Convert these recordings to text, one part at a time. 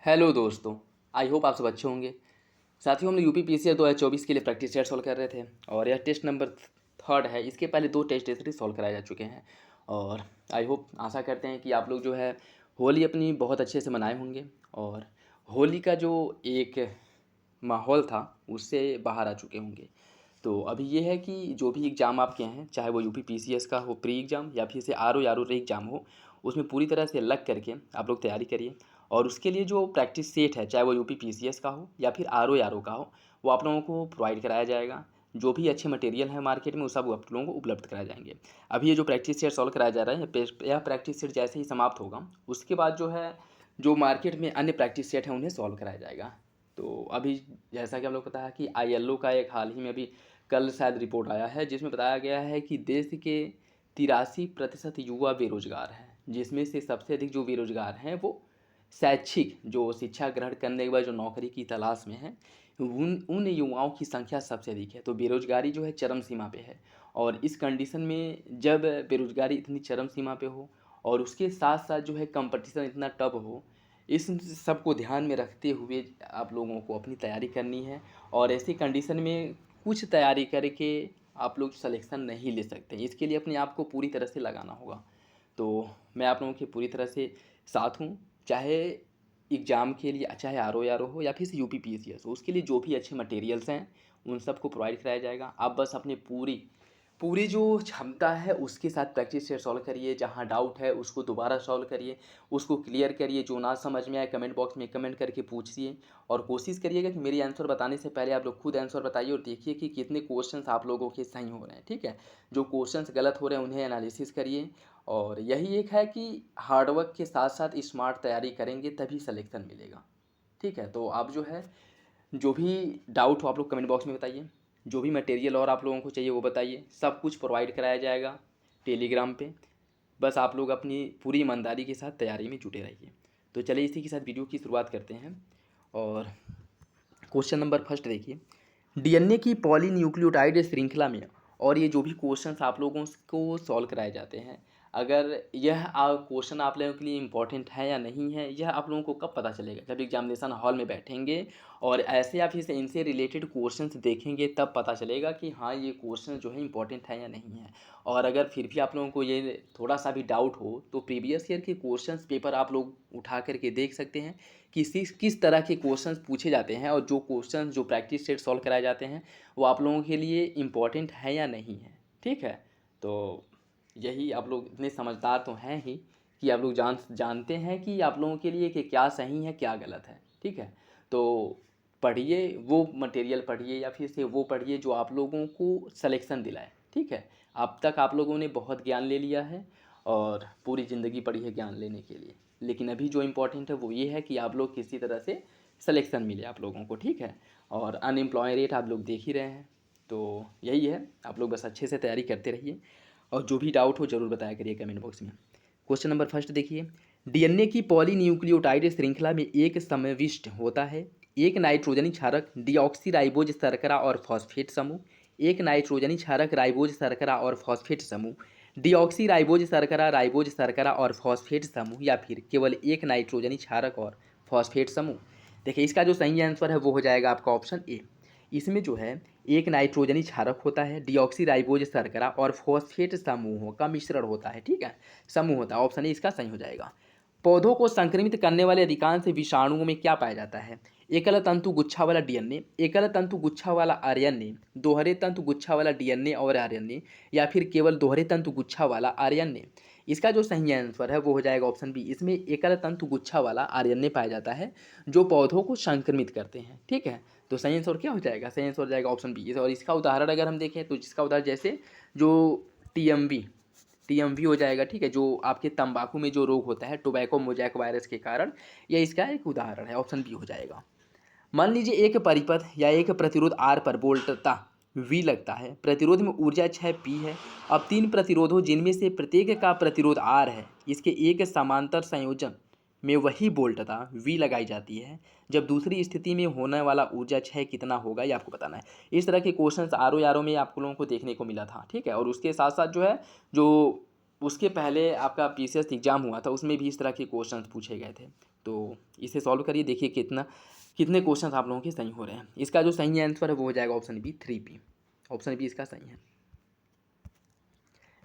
Hello दोस्तों, I hope आप सब अच्छे होंगे। साथियों, हम लोग यूपीपीसीएस 2024 के लिए प्रैक्टिस सेट सॉल्व कर रहे थे और यह टेस्ट नंबर थर्ड है। इसके पहले 2 टेस्ट ऐसे सॉल्व कराए जा चुके हैं और आई होप आशा करते हैं कि आप लोग जो है होली अपनी बहुत अच्छे से मनाए होंगे और होली का जो एक माहौल था उससे बाहर आ चुके होंगे। तो अभी ये है कि जो भी एग्ज़ाम आपके हैं, चाहे वो यूपीपीसीएस का हो प्री एग्ज़ाम या फिर से आर ओ री एग्ज़ाम हो, उसमें पूरी तरह से लग करके आप लोग तैयारी करिए। और उसके लिए जो प्रैक्टिस सेट है, चाहे वो यूपीपीसीएस का हो या फिर आर ओ का हो, वो आप लोगों को प्रोवाइड कराया जाएगा। जो भी अच्छे मटेरियल है मार्केट में वो सब आप लोगों को उपलब्ध कराए जाएंगे। अभी ये जो प्रैक्टिस सेट सॉल्व कराया जा रहा है, यह प्रैक्टिस सेट जैसे ही समाप्त होगा उसके बाद जो है जो मार्केट में अन्य प्रैक्टिस सेट हैं उन्हें सॉल्व कराया जाएगा। तो अभी जैसा कि हम लोग पता है कि आईएलओ का एक हाल ही में अभी कल शायद रिपोर्ट आया है जिसमें बताया गया है कि देश के 83% युवा बेरोजगार हैं, जिसमें से सबसे अधिक जो बेरोजगार हैं वो शैक्षिक जो शिक्षा ग्रहण करने के बाद जो नौकरी की तलाश में है उन युवाओं की संख्या सबसे अधिक है। तो बेरोजगारी जो है चरम सीमा पे है और इस कंडीशन में जब बेरोजगारी इतनी चरम सीमा पे हो और उसके साथ साथ जो है कंपटीशन इतना टफ हो, इस सब को ध्यान में रखते हुए आप लोगों को अपनी तैयारी करनी है। और ऐसी कंडीशन में कुछ तैयारी करके आप लोग सिलेक्शन नहीं ले सकते, इसके लिए अपने आप को पूरी तरह से लगाना होगा। तो मैं आप लोगों के पूरी तरह से साथ हूँ, चाहे एग्ज़ाम के लिए, चाहे आर ओ हो या फिर से यूपीपीसीएस हो, उसके लिए जो भी अच्छे मटेरियल्स हैं उन सबको प्रोवाइड कराया जाएगा। आप बस अपनी पूरी पूरी जो क्षमता है उसके साथ प्रैक्टिस सेट सॉल्व करिए। जहाँ डाउट है उसको दोबारा सॉल्व करिए, उसको क्लियर करिए। जो ना समझ में आए कमेंट बॉक्स में कमेंट करके पूछिए और कोशिश करिएगा कि मेरी आंसर बताने से पहले आप लोग खुद आंसर बताइए और देखिए कि कितने क्वेश्चंस आप लोगों के सही हो रहे हैं। ठीक है, जो क्वेश्चंस गलत हो रहे हैं उन्हें एनालिसिस करिए। और यही एक है कि हार्डवर्क के साथ साथ स्मार्ट तैयारी करेंगे तभी सिलेक्शन मिलेगा। ठीक है, तो आप जो है जो भी डाउट हो आप लोग कमेंट बॉक्स में बताइए। जो भी मटेरियल और आप लोगों को चाहिए वो बताइए, सब कुछ प्रोवाइड कराया जाएगा टेलीग्राम पे। बस आप लोग अपनी पूरी ईमानदारी के साथ तैयारी में जुटे रहिए। तो चलिए इसी के साथ वीडियो की शुरुआत करते हैं। और क्वेश्चन नंबर फर्स्ट देखिए, डीएनए की पॉलीन्यूक्लियोटाइड श्रृंखला में और ये जो भी क्वेश्चंस आप लोगों को सॉल्व कराए जाते हैं, अगर यह क्वेश्चन आप लोगों के लिए इंपॉर्टेंट है या नहीं है, यह आप लोगों को कब पता चलेगा? जब एग्जामिनेशन हॉल में बैठेंगे और ऐसे या फिर इनसे रिलेटेड क्वेश्चंस देखेंगे तब पता चलेगा कि हाँ ये क्वेश्चन जो है इंपॉर्टेंट है या नहीं है। और अगर फिर भी आप लोगों को ये थोड़ा सा भी डाउट हो तो प्रीवियस ईयर के क्वेश्चंस पेपर आप लोग उठा करके देख सकते हैं कि किस तरह के क्वेश्चंस पूछे जाते हैं और जो क्वेश्चंस जो प्रैक्टिस सेट सॉल्व कराए जाते हैं वो आप लोगों के लिए इम्पॉर्टेंट है या नहीं है। ठीक है, तो यही आप लोग इतने समझदार तो हैं ही कि आप लोग जानते हैं कि आप लोगों के लिए कि क्या सही है क्या गलत है। ठीक है, तो पढ़िए, वो मटेरियल पढ़िए या फिर से वो पढ़िए जो आप लोगों को सिलेक्शन दिलाए। ठीक है, अब तक आप लोगों ने बहुत ज्ञान ले लिया है और पूरी ज़िंदगी पड़ी है ज्ञान लेने के लिए, लेकिन अभी जो इम्पोर्टेंट है वो ये है कि आप लोग किसी तरह से सिलेक्शन मिले आप लोगों को। ठीक है, और अनएम्प्लॉय रेट आप लोग देख ही रहे हैं। तो यही है, आप लोग बस अच्छे से तैयारी करते रहिए और जो भी डाउट हो ज़रूर बताया करिए कमेंट बॉक्स में। क्वेश्चन नंबर फर्स्ट देखिए, डीएनए की पॉलीन्यूक्लियोटाइड श्रृंखला में एक समाविष्ट होता है एक नाइट्रोजनी क्षारक डीऑक्सीराइबोज शर्करा और फॉस्फेट समूह, एक नाइट्रोजनी क्षारक राइबोज शर्करा और फॉस्फेट समूह, डीऑक्सीराइबोज शर्करा राइबोज शर्करा और फॉस्फेट समूह, या फिर केवल एक नाइट्रोजनी क्षारक और फॉस्फेट समूह। देखिए इसका जो सही आंसर है वो हो जाएगा आपका ऑप्शन ए। इसमें जो है एक नाइट्रोजनी क्षारक होता है, डीऑक्सीराइबोज शर्करा और फॉस्फेट समूहों का मिश्रण होता है। ठीक है, समूह होता है, ऑप्शन ए इसका सही हो जाएगा। पौधों को संक्रमित करने वाले अधिकांश विषाणुओं में क्या पाया जाता है? एकल तंतु गुच्छा वाला डीएनए, एकल तंतु गुच्छा वाला आरएनए, दोहरे तंतु गुच्छा वाला डीएनए और आरएनए, या फिर केवल दोहरे तंतु गुच्छा वाला आरएनए। इसका जो सही आंसर है वो हो जाएगा ऑप्शन बी। इसमें एकल तंतु गुच्छा वाला आरएनए पाया जाता है जो पौधों को संक्रमित करते हैं। ठीक है, तो सही आंसर क्या हो जाएगा? सही आंसर हो जाएगा ऑप्शन बी। और इसका उदाहरण अगर हम देखें तो जिसका उदाहरण जैसे जो टीएमवी टीएमवी हो जाएगा। ठीक है, जो आपके तंबाकू में जो रोग होता है टोबैको मोजैक वायरस के कारण, यह इसका एक उदाहरण है, ऑप्शन बी हो जाएगा। मान लीजिए एक परिपथ या एक प्रतिरोध आर पर वोल्टता वी लगता है, प्रतिरोध में ऊर्जा क्षय पी है। अब तीन प्रतिरोधों जिनमें से प्रत्येक का प्रतिरोध आर है, इसके एक समांतर संयोजन में वही वोल्टता वी लगाई जाती है, जब दूसरी स्थिति में होने वाला ऊर्जा क्षय कितना होगा ये आपको बताना है। इस तरह के क्वेश्चंस आर ओ में आप लोगों को देखने को मिला था। ठीक है, और उसके साथ साथ जो है जो उसके पहले आपका पीसीएस एग्ज़ाम हुआ था, उसमें भी इस तरह के क्वेश्चंस पूछे गए थे। तो इसे सॉल्व करिए, देखिए कितने क्वेश्चंस आप लोगों के सही हो रहे हैं। इसका जो सही आंसर है वो हो जाएगा option B 3P। Option B इसका सही है।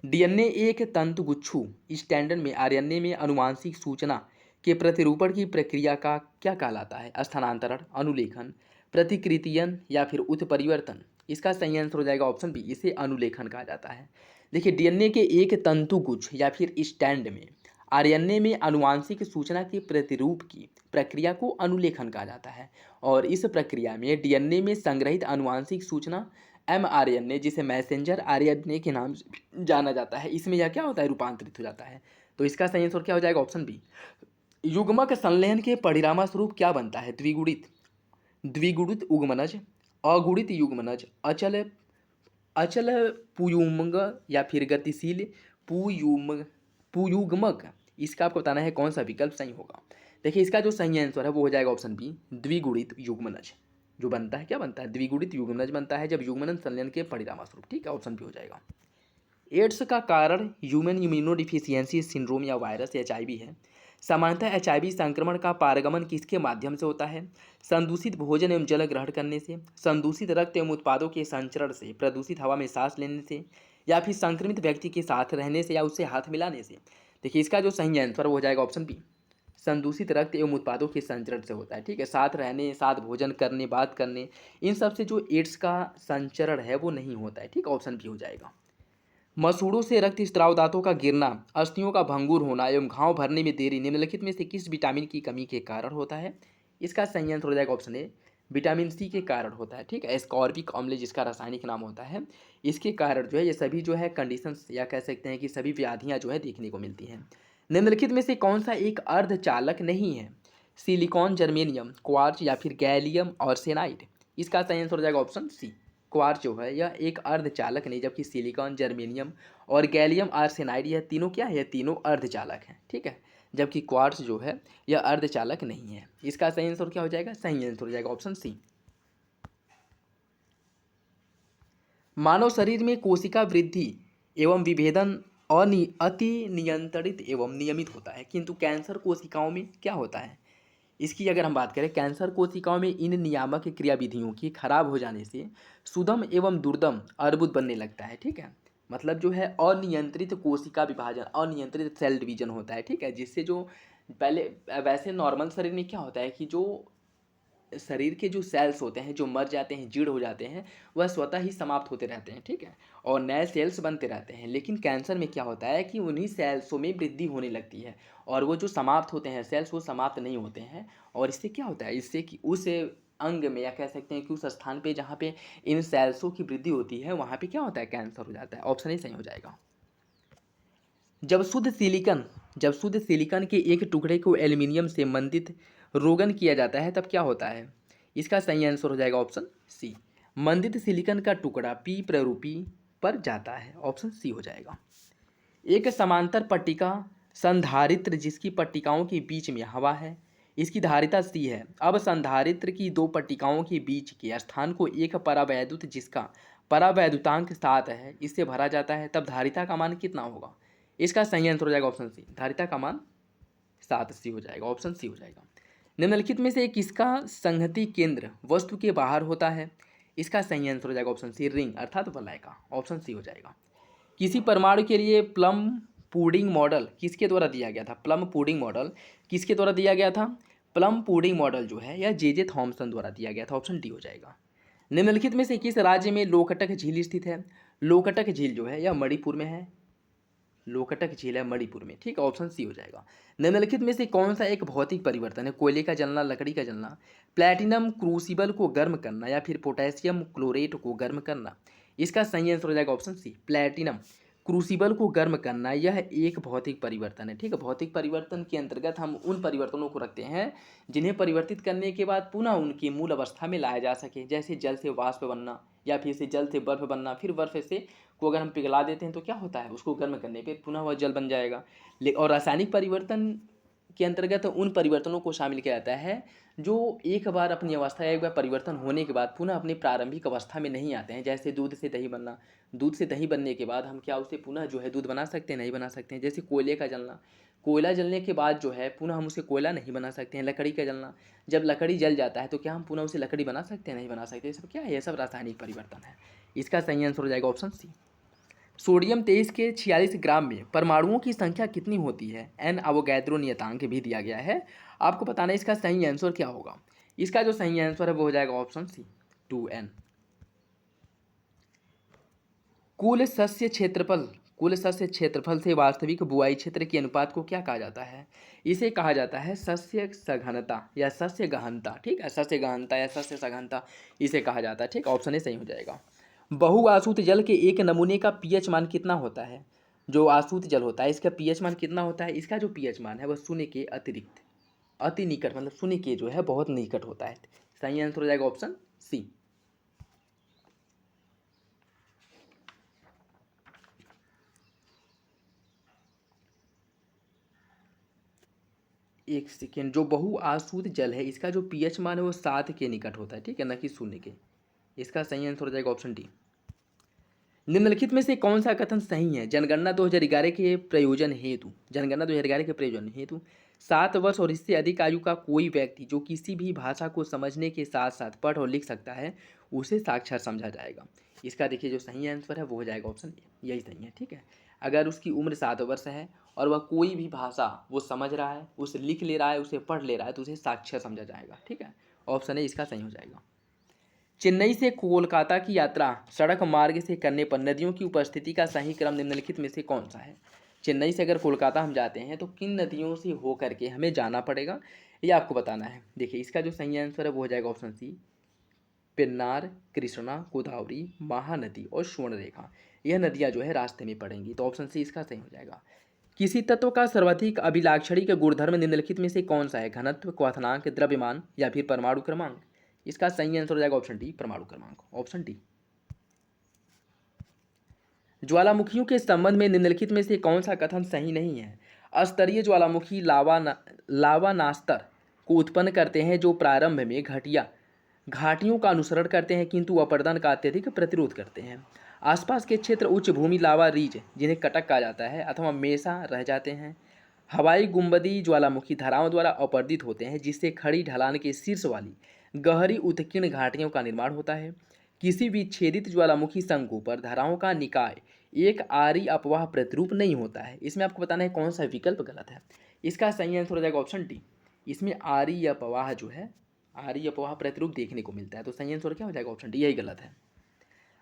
डीएनए एक तंतुगुच्छू स्टैंडर्ड में आरएनए में आनुवांशिक सूचना के प्रतिरूपण की प्रक्रिया का क्या कहलाता है? स्थानांतरण, अनुलेखन, प्रतिकृतियन या फिर उत्परिवर्तन? इसका सही आंसर हो जाएगा ऑप्शन बी, इसे अनुलेखन कहा जाता है। देखिए, डीएनए के एक तंतुगुच्छ या फिर स्टैंड में आरएनए में आनुवांशिक सूचना के प्रतिरूप की प्रक्रिया को अनुलेखन कहा जाता है। और इस प्रक्रिया में डीएनए में संग्रहित आनुवांशिक सूचना mRNA, जिसे मैसेंजर आरएनए के नाम से जाना जाता है, इसमें यह क्या होता है? रूपांतरित हो जाता है। तो इसका सही आंसर क्या हो जाएगा? Option B. युग्मक संलयन के परिणामस्वरूप क्या बनता है? द्विगुणित उगमनज, अगुणित युग्मनज, अचल अचल पुयुग्मक या फिर गतिशील पुयुग्मक? इसका आपको बताना है कौन सा विकल्प सही होगा। देखिए, इसका जो सही आंसर है वो हो जाएगा ऑप्शन बी, द्विगुणित युग्मनज। जो बनता है, क्या बनता है? द्विगुणित युग्मनज बनता है जब युग्मनज संलयन के परिणामस्वरूप। ठीक है, ऑप्शन बी हो जाएगा। एड्स का कारण ह्यूमन इम्यूनोडिफिशियेंसी सिंड्रोम या वायरस एचआईवी है। सामान्यतः एचआईवी संक्रमण का पारगमन किसके माध्यम से होता है? संदूषित भोजन एवं जल ग्रहण करने से, संदूषित रक्त एवं उत्पादों के संचरण से, प्रदूषित हवा में सांस लेने से, या फिर संक्रमित व्यक्ति के साथ रहने से या उससे हाथ मिलाने से? देखिए, इसका जो सही आंसर वो हो जाएगा ऑप्शन बी, संदूषित रक्त एवं उत्पादों के संचरण से होता है। ठीक है, साथ रहने, साथ भोजन करने, बात करने, इन सब से जो एड्स का संचरण है वो नहीं होता है। ठीक, ऑप्शन बी हो जाएगा। मसूड़ों से रक्त स्त्राव दांतों का गिरना, अस्थियों का भंगुर होना एवं घाव भरने में देरी निम्नलिखित में से किस विटामिन की कमी के कारण होता है? इसका सही आंसर हो जाएगा ऑप्शन ए, विटामिन सी के कारण होता है। ठीक है, एस्कॉर्बिक अम्ल जिसका रासायनिक नाम होता है, इसके कारण जो है ये सभी जो है कंडीशंस या कह सकते हैं कि सभी व्याधियाँ जो है देखने को मिलती हैं। निम्नलिखित में से कौन सा एक अर्धचालक नहीं है? सिलिकॉन, जर्मेनियम, क्वार्ट्ज या फिर गैलियम और सेनाइड? इसका सही आंसर हो जाएगा ऑप्शन सी, क्वार्ट्ज जो है यह एक अर्धचालक नहीं, जबकि सिलिकॉन, जर्मेनियम और गैलियम आर्सेनाइड यह तीनों क्या है? यह तीनों अर्धचालक हैं। ठीक है, जबकि क्वार्ट्ज जो है यह अर्धचालक नहीं है। इसका सही आंसर क्या हो जाएगा? सही आंसर हो जाएगा ऑप्शन सी। मानव शरीर में कोशिका वृद्धि एवं विभेदन अति नियंत्रित एवं नियमित होता है, किंतु कैंसर कोशिकाओं में क्या होता है? इसकी अगर हम बात करें, कैंसर कोशिकाओं में इन नियामक क्रियाविधियों की खराब हो जाने से सुदम एवं दुर्दम अर्बुद बनने लगता है। ठीक है, मतलब जो है अनियंत्रित कोशिका विभाजन, अनियंत्रित सेल डिवीजन होता है। ठीक है, जिससे जो पहले वैसे नॉर्मल शरीर में क्या होता है कि जो शरीर के जो सेल्स होते हैं जो मर जाते हैं, जीर्ण हो जाते हैं, वह स्वतः ही समाप्त होते रहते हैं। ठीक है, और नए सेल्स बनते रहते हैं। लेकिन कैंसर में क्या होता है कि उन्हीं सेल्सों में वृद्धि होने लगती है, और वो जो समाप्त होते हैं सेल्स वो समाप्त नहीं होते हैं। और इससे क्या होता है? इससे कि उस अंग में या कह सकते हैं कि उस स्थान पे जहाँ पे इन सेल्सों की वृद्धि होती है वहाँ पे क्या होता है? कैंसर हो जाता है। ऑप्शन ही सही हो जाएगा। जब शुद्ध सिलिकॉन के एक टुकड़े को एल्युमिनियम से मंदित रोगन किया जाता है तब क्या होता है? इसका सही आंसर हो जाएगा ऑप्शन सी, मंदित सिलिकॉन का टुकड़ा पी प्ररूपी पर जाता है। ऑप्शन सी हो जाएगा। एक समांतर पट्टिका संधारित्र जिसकी पट्टिकाओं के बीच में हवा है, इसकी धारिता सी है। अब संधारित्र की दो पट्टिकाओं के बीच के स्थान को एक परावैद्युत जिसका परावैद्युतांक 7 है इससे भरा जाता है, तब धारिता का मान कितना होगा? इसका सही आंसर हो जाएगा ऑप्शन सी, धारिता का मान 7 सी हो जाएगा। ऑप्शन सी हो जाएगा। निम्नलिखित में से किसका संहति केंद्र वस्तु के बाहर होता है? इसका सही आंसर हो जाएगा ऑप्शन सी, रिंग अर्थात वलय का। ऑप्शन सी हो जाएगा। किसी परमाणु के लिए प्लम पुडिंग मॉडल किसके द्वारा दिया गया था? प्लम पुडिंग मॉडल किसके द्वारा दिया गया था? प्लम पुडिंग मॉडल जो है यह जे थॉमसन द्वारा दिया गया था। ऑप्शन डी हो जाएगा। निम्नलिखित में से किस राज्य में लोकटक झील स्थित है? लोकटक झील जो है यह मणिपुर में है। लोकटक झील है मणिपुर में। ठीक है, ऑप्शन सी हो जाएगा। निम्नलिखित में से कौन सा एक भौतिक परिवर्तन है? कोयले का जलना, लकड़ी का जलना, प्लैटिनम क्रूसिबल को गर्म करना या फिर पोटेशियम क्लोरेट को गर्म करना? इसका सही आंसर हो जाएगा ऑप्शन सी, प्लैटिनम क्रूसिबल को गर्म करना। यह एक भौतिक परिवर्तन है। ठीक है, भौतिक परिवर्तन के अंतर्गत हम उन परिवर्तनों को रखते हैं जिन्हें परिवर्तित करने के बाद पुनः उनकी मूल अवस्था में लाया जा सके, जैसे जल से वाष्प बनना या फिर से जल से बर्फ बनना। फिर बर्फ से को अगर हम पिघला देते हैं तो क्या होता है? उसको गर्म करने पे पुनः वह जल बन जाएगा। और रासायनिक परिवर्तन के अंतर्गत उन परिवर्तनों को शामिल किया जाता है जो एक बार अपनी अवस्था या एक बार परिवर्तन होने के बाद पुनः अपनी प्रारंभिक अवस्था में नहीं आते हैं। जैसे दूध से दही बनना, दूध से दही बनने के बाद हम क्या उसे पुनः जो है दूध बना सकते हैं? नहीं बना सकते हैं। जैसे कोयले का जलना, कोयला जलने के बाद जो है पुनः हम उसे कोयला नहीं बना सकते हैं। लकड़ी का जलना, जब लकड़ी जल जाता है तो क्या हम पुनः उसे लकड़ी बना सकते हैं? नहीं बना सकते। ये सब क्या है? ये सब रासायनिक परिवर्तन है। इसका सही आंसर हो जाएगा ऑप्शन सी। सोडियम 23 के 46 ग्राम में परमाणुओं की संख्या कितनी होती है? एन अवोगैद्रो नियतांक भी दिया गया है। आपको बताना है इसका सही आंसर क्या होगा। इसका जो सही आंसर है वो हो जाएगा ऑप्शन सी 2n। कुल सस्य क्षेत्रफल से वास्तविक बुआई क्षेत्र के अनुपात को क्या कहा जाता है? इसे कहा जाता है सस्य सघनता या सस्य गहनता। ठीक है, सस्य गहनता या सस्य सघनता इसे कहा जाता है। ठीक, ऑप्शन ए सही हो जाएगा। बहुआसूत जल के एक नमूने का पीएच मान कितना होता है? जो आसूत जल होता है इसका पीएच मान कितना होता है? इसका जो पीएच मान है वह शून्य के अतिरिक्त अति निकट, मतलब शून्य के जो है बहुत निकट होता है। सही आंसर हो जाएगा ऑप्शन सी। एक सेकेंड, जो बहुआसूत जल है इसका जो पीएच मान है वो 7 के निकट होता है। ठीक है, न कि शून्य के। इसका सही आंसर हो जाएगा ऑप्शन डी। निम्नलिखित में से कौन सा कथन सही है? जनगणना 2011 के प्रयोजन हेतु 7 वर्ष और इससे अधिक आयु का कोई व्यक्ति जो किसी भी भाषा को समझने के साथ साथ पढ़ और लिख सकता है उसे साक्षर समझा जाएगा। इसका देखिए जो सही आंसर है वो हो जाएगा ऑप्शन ए, यही सही है। ठीक है, अगर उसकी उम्र 7 वर्ष है और वह कोई भी भाषा वो समझ रहा है, उसे लिख ले रहा है, उसे पढ़ ले रहा है तो उसे साक्षर समझा जाएगा। ठीक है, ऑप्शन ए इसका सही हो जाएगा। चेन्नई से कोलकाता की यात्रा सड़क मार्ग से करने पर नदियों की उपस्थिति का सही क्रम निम्नलिखित में से कौन सा है? चेन्नई से अगर कोलकाता हम जाते हैं तो किन नदियों से हो करके हमें जाना पड़ेगा, ये आपको बताना है। देखिए इसका जो सही आंसर है वो हो जाएगा ऑप्शन सी, पेन्नार, कृष्णा, गोदावरी, महानदी और स्वर्णरेखा। यह नदियाँ जो है रास्ते में पड़ेंगी, तो ऑप्शन सी इसका सही हो जाएगा। किसी तत्व का सर्वाधिक अभिलाक्षणिक गुणधर्म निम्नलिखित में से कौन सा है? घनत्व, क्वथनांक, द्रव्यमान या फिर परमाणु क्रमांक? इसका सही आंसर हो जाएगा ऑप्शन डी, परमाणु क्रमांक, ऑप्शन डी। ज्वालामुखियों के संबंध में निम्नलिखित में से कौन सा कथन सही नहीं है? अस्तरीय ज्वालामुखी लावा नास्तर को उत्पन्न करते हैं जो प्रारंभ में घाटियों का अनुसरण करते हैं किंतु अपरदन का अत्यधिक प्रतिरोध करते हैं। आसपास के क्षेत्र उच्च भूमि लावा रीज जिन्हें कटक कहा जाता है अथवा मेसा रह जाते हैं। हवाई गुंबदी ज्वालामुखी धाराओं द्वारा अपर्दित होते हैं जिससे खड़ी ढलान के शीर्ष वाली गहरी उत्कीर्ण घाटियों का निर्माण होता है। किसी भी छेदित ज्वालामुखी शंकु पर धाराओं का निकाय एक आरी अपवाह प्रतिरूप नहीं होता है। इसमें आपको बताना है कौन सा विकल्प गलत है। इसका सही आंसर हो जाएगा ऑप्शन डी, इसमें आरी अपवाह जो है आरी अपवाह प्रतिरूप देखने को मिलता है, तो सही आंसर क्या हो जाएगा? ऑप्शन डी, यही गलत है।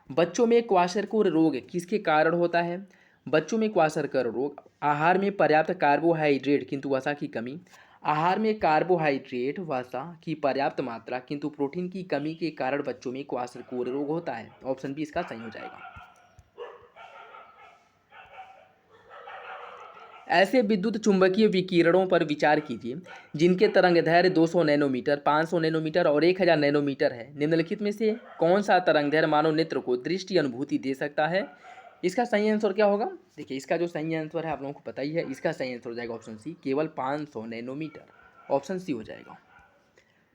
बच्चों में क्वाशरकोर रोग किसके कारण होता है? बच्चों में क्वाशरकोर रोग आहार में पर्याप्त कार्बोहाइड्रेट किंतु वसा की कमी, आहार में कार्बोहाइड्रेट वसा की पर्याप्त मात्रा किंतु प्रोटीन की कमी के कारण बच्चों में क्वाशरकोर रोग होता है। ऑप्शन बी इसका सही हो जाएगा। ऐसे विद्युत चुंबकीय विकिरणों पर विचार कीजिए जिनके तरंगदैर्घ्य 200 नैनोमीटर, 500 नैनोमीटर और 1000 नैनोमीटर है। निम्नलिखित में से कौन सा तरंगदैर्घ्य मानव नेत्र को दृष्टि अनुभूति दे सकता है? इसका सही आंसर क्या होगा? देखिए इसका जो सही आंसर है आप लोगों को पता ही है। इसका सही आंसर हो जाएगा ऑप्शन सी, केवल 500 नैनोमीटर, ऑप्शन सी हो जाएगा।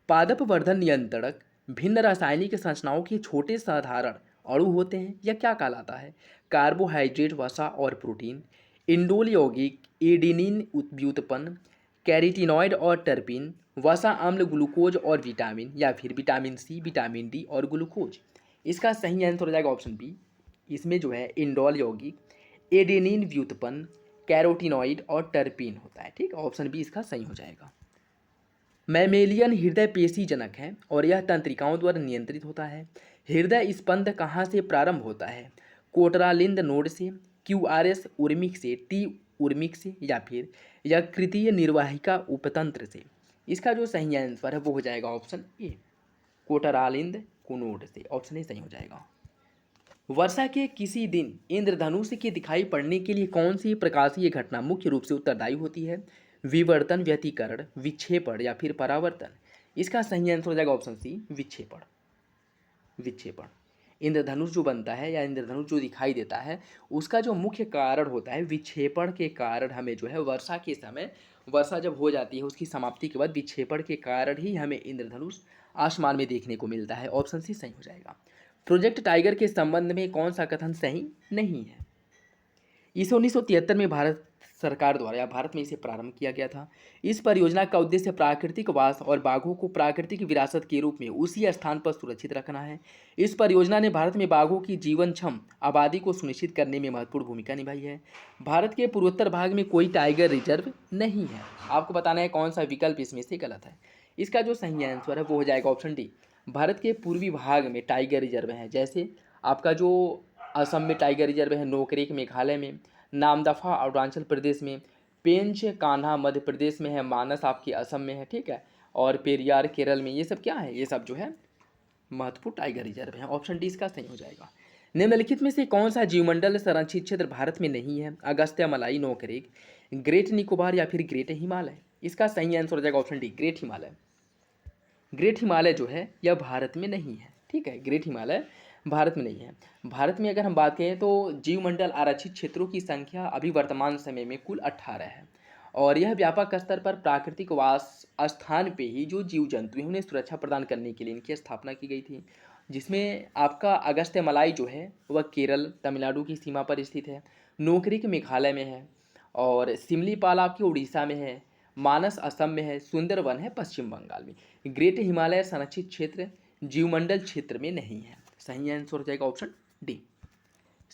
पादप वर्धन नियंत्रक भिन्न रासायनिक संरचनाओं के छोटे साधारण अणु होते हैं, यह क्या कहलाता है? कार्बोहाइड्रेट, वसा और प्रोटीन, इंडोल यौगिक, एडेनिन व्युत्पन्न, कैरोटीनॉइड और टर्पीन, वसा अम्ल, ग्लूकोज और विटामिन या फिर विटामिन सी, विटामिन डी और ग्लूकोज। इसका सही आंसर हो जाएगा ऑप्शन बी, इसमें जो है इंडोल यौगिक, एडेनिन व्युत्पन्न, कैरोटीनॉइड और टर्पीन होता है। ठीक, ऑप्शन बी इसका सही हो जाएगा। मैमेलियन हृदय पेशी जनक है और यह तंत्रिकाओं द्वारा नियंत्रित होता है। हृदय स्पंद कहाँ से प्रारंभ होता है? कोटरालिंद नोड से, क्यूआरएस उर्मिक से, टी उर्मिक से या फिर यकृतीय निर्वाहिका उपतंत्र से? इसका जो सही आंसर है वो हो जाएगा ऑप्शन ए, कोटरालिंद नोड से, ऑप्शन ए सही हो जाएगा। वर्षा के किसी दिन इंद्रधनुष के दिखाई पड़ने के लिए कौन सी प्रकाशीय घटना मुख्य रूप से उत्तरदायी होती है? विवर्तन, व्यतिकरण, विक्षेपण या फिर परावर्तन? इसका सही आंसर हो जाएगा ऑप्शन सी, विक्षेपण, विक्षेपण। इंद्रधनुष जो बनता है या इंद्रधनुष जो दिखाई देता है उसका जो मुख्य कारण होता है विक्षेपण के कारण हमें जो है वर्षा के समय वर्षा जब हो जाती है उसकी समाप्ति के बाद विक्षेपण के कारण ही हमें इंद्रधनुष आसमान में देखने को मिलता है। ऑप्शन सी सही हो जाएगा। प्रोजेक्ट टाइगर के संबंध में कौन सा कथन सही नहीं है? इसे 1973 में भारत सरकार द्वारा या भारत में इसे प्रारंभ किया गया था। इस परियोजना का उद्देश्य प्राकृतिक वास और बाघों को प्राकृतिक विरासत के रूप में उसी स्थान पर सुरक्षित रखना है। इस परियोजना ने भारत में बाघों की जीवनक्षम आबादी को सुनिश्चित करने में महत्वपूर्ण भूमिका निभाई है। भारत के पूर्वोत्तर भाग में कोई टाइगर रिजर्व नहीं है। आपको बताना है कौन सा विकल्प इसमें से गलत है। इसका जो सही आंसर है वो हो जाएगा ऑप्शन डी। भारत के पूर्वी भाग में टाइगर रिजर्व है, जैसे आपका जो असम में टाइगर रिजर्व है, नोकरेक मेघालय में, नामदफा अरुणाचल प्रदेश में, पेंच कान्हा मध्य प्रदेश में है, मानस आपकी असम में है, ठीक है, और पेरियार केरल में। ये सब क्या है? ये सब जो है महत्वपूर्ण टाइगर रिजर्व है। ऑप्शन डी इसका सही हो जाएगा। निम्नलिखित में से कौन सा जीवमंडल संरक्षित क्षेत्र भारत में नहीं है? अगस्त्य, मलाई, नोकरेक, ग्रेट निकोबार या फिर ग्रेट हिमालय? इसका सही आंसर हो जाएगा option D, great Himalaya. Great Himalaya जो है यह भारत में नहीं है, ठीक है, ग्रेट हिमालय भारत में नहीं है। भारत में अगर हम बात करें तो जीवमंडल आरक्षित क्षेत्रों की संख्या अभी वर्तमान समय में कुल 18 है, और यह व्यापक स्तर पर प्राकृतिक वास स्थान पे ही जो जीव जंतु हैं उन्हें सुरक्षा प्रदान करने के लिए इनकी स्थापना की गई थी, जिसमें आपका अगस्त्य मलाई जो है वह केरल तमिलनाडु की सीमा पर स्थित है, नोकरेक मेघालय में है, और सिमलीपाल आपकी उड़ीसा में है, मानस असम में है, सुंदरवन है पश्चिम बंगाल में। ग्रेट हिमालय संरक्षित क्षेत्र जीवमंडल क्षेत्र में नहीं है। सही आंसर हो जाएगा ऑप्शन डी।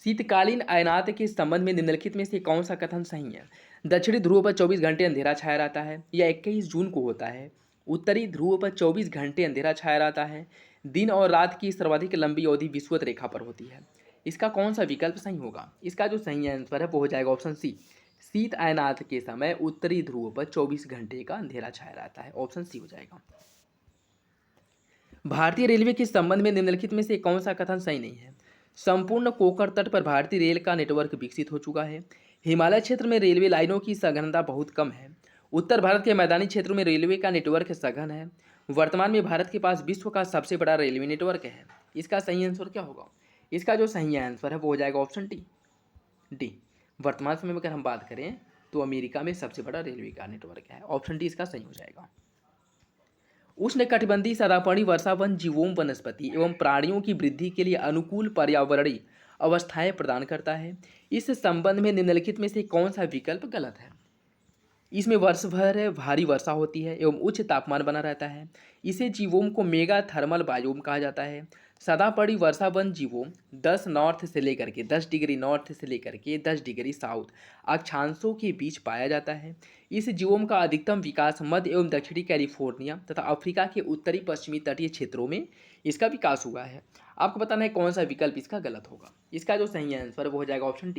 शीतकालीन अयनात के संबंध में निम्नलिखित में से कौन सा कथन सही है? दक्षिणी ध्रुव पर 24 घंटे अंधेरा छाया रहता है, यह 21 जून को होता है। उत्तरी ध्रुव पर 24 घंटे अंधेरा छाया रहता है, दिन और रात की सर्वाधिक लंबी अवधि विषुवत रेखा पर होती है। इसका कौन सा विकल्प सही होगा? इसका जो सही आंसर है वो हो जाएगा ऑप्शन सी। शीत अयनात के समय उत्तरी ध्रुव पर 24 घंटे का अंधेरा छाया रहता है। ऑप्शन सी हो जाएगा। भारतीय रेलवे के संबंध में निम्नलिखित में से कौन सा कथन सही नहीं है? संपूर्ण कोकर तट पर भारतीय रेल का नेटवर्क विकसित हो चुका है। हिमालय क्षेत्र में रेलवे लाइनों की सघनता बहुत कम है। उत्तर भारत के मैदानी क्षेत्रों में रेलवे का नेटवर्क सघन है। वर्तमान में भारत के पास विश्व का सबसे बड़ा रेलवे नेटवर्क है। इसका सही आंसर क्या होगा? इसका जो सही आंसर है वो हो जाएगा ऑप्शन डी। वर्तमान समय में अगर हम बात करें तो अमेरिका में सबसे बड़ा रेलवे का नेटवर्क है। ऑप्शन डी इसका सही हो जाएगा। उष्णकटिबंधीय सदापर्णी वर्षावन जीवों, वनस्पति एवं प्राणियों की वृद्धि के लिए अनुकूल पर्यावरणीय अवस्थाएं प्रदान करता है। इस संबंध में निम्नलिखित में से कौन सा विकल्प गलत है? इसमें वर्ष भर भारी वर्षा होती है एवं उच्च तापमान बना रहता है। इसे जीवों को मेगा थर्मल बायोम कहा जाता है। सदापड़ी वर्षावन जीवों 10 नॉर्थ से लेकर के 10 डिग्री नॉर्थ से लेकर के 10 डिग्री साउथ अक्षांशों के बीच पाया जाता है। इस जीवों का अधिकतम विकास मध्य एवं दक्षिणी कैलिफोर्निया तथा अफ्रीका के उत्तरी पश्चिमी तटीय क्षेत्रों में इसका विकास हुआ है। आपको बताना है कौन सा विकल्प इसका गलत होगा। इसका जो सही आंसर वो हो जाएगा ऑप्शन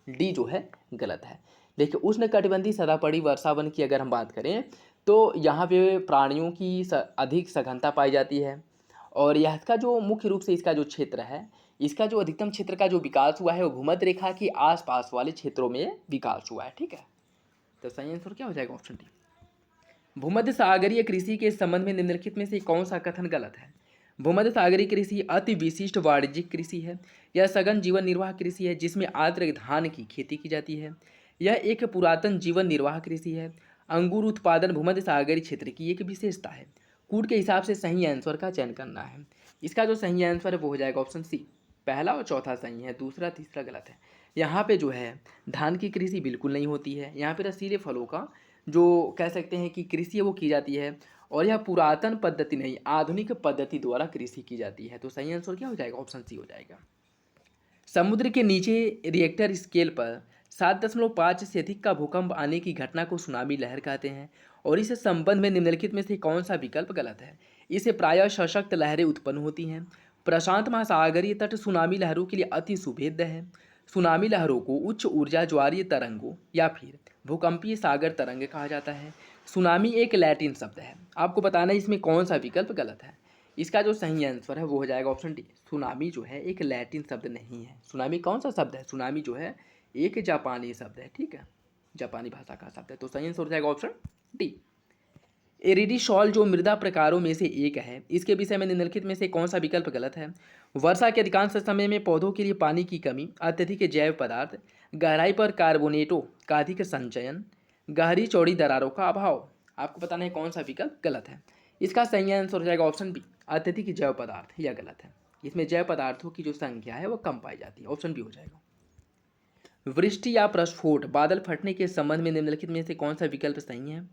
डी जो है गलत है। देखिए उष्णकटिबंधीय सदापड़ी वर्षावन की अगर हम बात करें तो यहाँ पे प्राणियों की अधिक सघनता पाई जाती है, और यह इसका जो मुख्य रूप से इसका जो क्षेत्र है, इसका जो अधिकतम क्षेत्र का जो विकास हुआ है वो भूमध्य रेखा के आसपास वाले क्षेत्रों में विकास हुआ है, ठीक है। तो सही आंसर क्या हो जाएगा? Option D. भूमध्य सागरीय कृषि के संबंध में निम्नलिखित में से कौन सा कथन गलत है? भूमध्य सागरीय कृषि अति विशिष्ट वाणिज्यिक कृषि है। यह सघन जीवन निर्वाह कृषि है जिसमें आर्द्र धान की खेती की जाती है। यह एक पुरातन जीवन निर्वाह कृषि है। अंगूर उत्पादन भूमध्य सागरीय क्षेत्र की एक विशेषता है। कूट के हिसाब से सही आंसर का चयन करना है। इसका जो सही आंसर है वो हो जाएगा ऑप्शन सी। पहला और चौथा सही है, दूसरा तीसरा गलत है। यहाँ पे जो है धान की कृषि बिल्कुल नहीं होती है। यहाँ पे रसीले फलों का जो कह सकते हैं कि कृषि है वो की जाती है, और यह पुरातन पद्धति नहीं आधुनिक पद्धति द्वारा कृषि की जाती है। तो सही आंसर क्या हो जाएगा? ऑप्शन सी हो जाएगा। समुद्र के नीचे रिएक्टर स्केल पर 7.5 से अधिक का भूकंप आने की घटना को सुनामी लहर कहते हैं, और इस संबंध में निम्नलिखित में से कौन सा विकल्प गलत है? इससे प्रायः सशक्त लहरें उत्पन्न होती हैं। प्रशांत महासागरीय तट सुनामी लहरों के लिए अति सुभेद्य है। सुनामी लहरों को उच्च ऊर्जा ज्वारीय तरंगों या फिर भूकंपीय सागर तरंग कहा जाता है। सुनामी एक लैटिन शब्द है। आपको बताना है इसमें कौन सा विकल्प गलत है। इसका जो सही आंसर है वो हो जाएगा ऑप्शन डी। सुनामी जो है एक लैटिन शब्द नहीं है। सुनामी कौन सा शब्द है? सुनामी जो है एक जापानी शब्द है, ठीक है, जापानी भाषा का शब्द है। तो सही आंसर हो जाएगा ऑप्शन डी। एरिडीशॉल जो मृदा प्रकारों में से एक है, इसके विषय में निम्नलिखित में से कौन सा विकल्प गलत है? वर्षा के अधिकांश समय में पौधों के लिए पानी की कमी, अत्यधिक जैव पदार्थ, गहराई पर कार्बोनेटों का अधिक संचयन, गहरी चौड़ी दरारों का अभाव। आपको बताना है कौन सा विकल्प गलत है। इसका सही आंसर हो जाएगा ऑप्शन बी, अत्यधिक जैव पदार्थ। यह गलत है, इसमें जैव पदार्थों की जो संख्या है वो कम पाई जाती है। ऑप्शन बी हो जाएगा। वृष्टि या प्रस्फोट, बादल फटने के संबंध में निम्नलिखित में से कौन सा विकल्प सही है।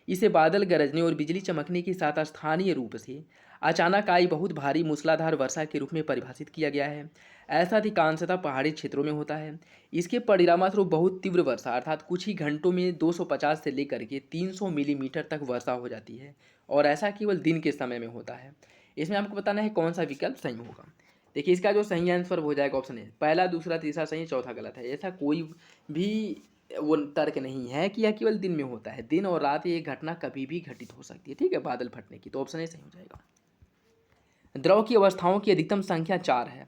इसे बादल गरजने और बिजली चमकने के साथ स्थानीय रूप से अचानक आई बहुत भारी मूसलाधार वर्षा के रूप में परिभाषित किया गया है। ऐसा अधिकांशतः पहाड़ी क्षेत्रों में होता है। इसके परिणामस्वरूप बहुत तीव्र वर्षा अर्थात कुछ ही घंटों में 250 से लेकर के 300 मिलीमीटर तक वर्षा हो जाती है, और ऐसा केवल दिन के समय में होता है। इसमें आपको बताना है कौन सा विकल्प सही होगा। देखिए, इसका जो सही आंसर हो जाएगा ऑप्शन ए, पहला दूसरा तीसरा सही, चौथा गलत है। ऐसा कोई भी वो तर्क नहीं है कि यह केवल दिन में होता है। दिन और रात ये घटना कभी भी घटित हो सकती है, ठीक है, बादल फटने की। तो ऑप्शन ए सही हो जाएगा। द्रव की अवस्थाओं की अधिकतम संख्या 4 है।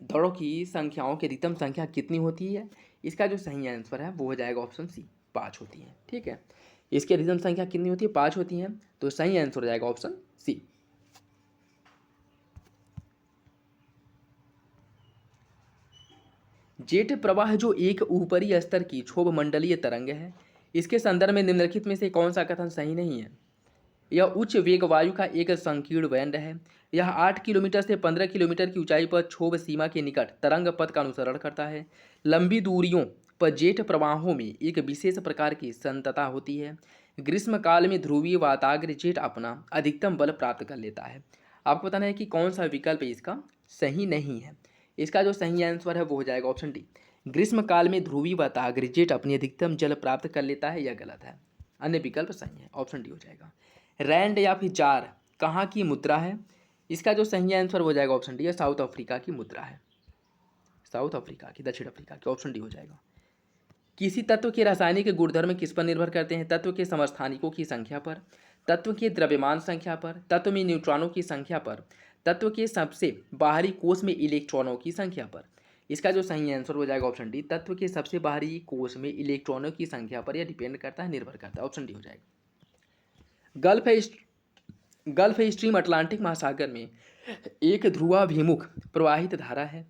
द्रव की संख्याओं की अधिकतम संख्या कितनी होती है। इसका जो सही आंसर है वो हो जाएगा ऑप्शन सी, 5 होती है, ठीक है। इसकी अधिकतम संख्या कितनी होती है, 5 होती है। तो सही आंसर हो जाएगा ऑप्शन सी। जेट प्रवाह जो एक ऊपरी स्तर की क्षोभ मंडलीय तरंग है, इसके संदर्भ में निम्नलिखित में से कौन सा कथन सही नहीं है। यह उच्च वेग वायु का एक संकीर्ण बैंड है। यह 8 किलोमीटर से 15 किलोमीटर की ऊंचाई पर क्षोभ सीमा के निकट तरंग पथ का अनुसरण करता है। लंबी दूरियों पर जेट प्रवाहों में एक विशेष प्रकार की संतता होती है। ग्रीष्म काल में ध्रुवीय वाताग्र जेट अपना अधिकतम बल प्राप्त कर लेता है। आपको बताना है कि कौन सा विकल्प इसका सही नहीं है। इसका जो सही आंसर है वो हो जाएगा ऑप्शन डी, ग्रीष्म काल में ध्रुवीय वाताग्र जेट अपनी अधिकतम जल प्राप्त कर लेता है। यह गलत है, अन्य विकल्प सही है। ऑप्शन डी हो जाएगा। रैंड या फिर जार कहाँ की मुद्रा है। इसका जो सही आंसर हो जाएगा ऑप्शन डी, साउथ अफ्रीका की मुद्रा है। साउथ अफ्रीका की, दक्षिण अफ्रीका की। ऑप्शन डी हो जाएगा। किसी तत्व के रासायनिक गुणधर्म किस पर निर्भर करते हैं। तत्व के समस्थानिकों की संख्या पर, तत्व के द्रव्यमान संख्या पर, तत्व में न्यूट्रॉनों की संख्या पर, तत्व के सबसे बाहरी कोष में इलेक्ट्रॉनों की संख्या पर। इसका जो सही आंसर हो जाएगा ऑप्शन डी, तत्व के सबसे बाहरी कोष में इलेक्ट्रॉनों की संख्या पर यह डिपेंड करता है, निर्भर करता है। ऑप्शन डी हो जाएगा। गल्फ स्ट्रीम अटलांटिक महासागर में एक ध्रुवाभिमुख प्रवाहित धारा है।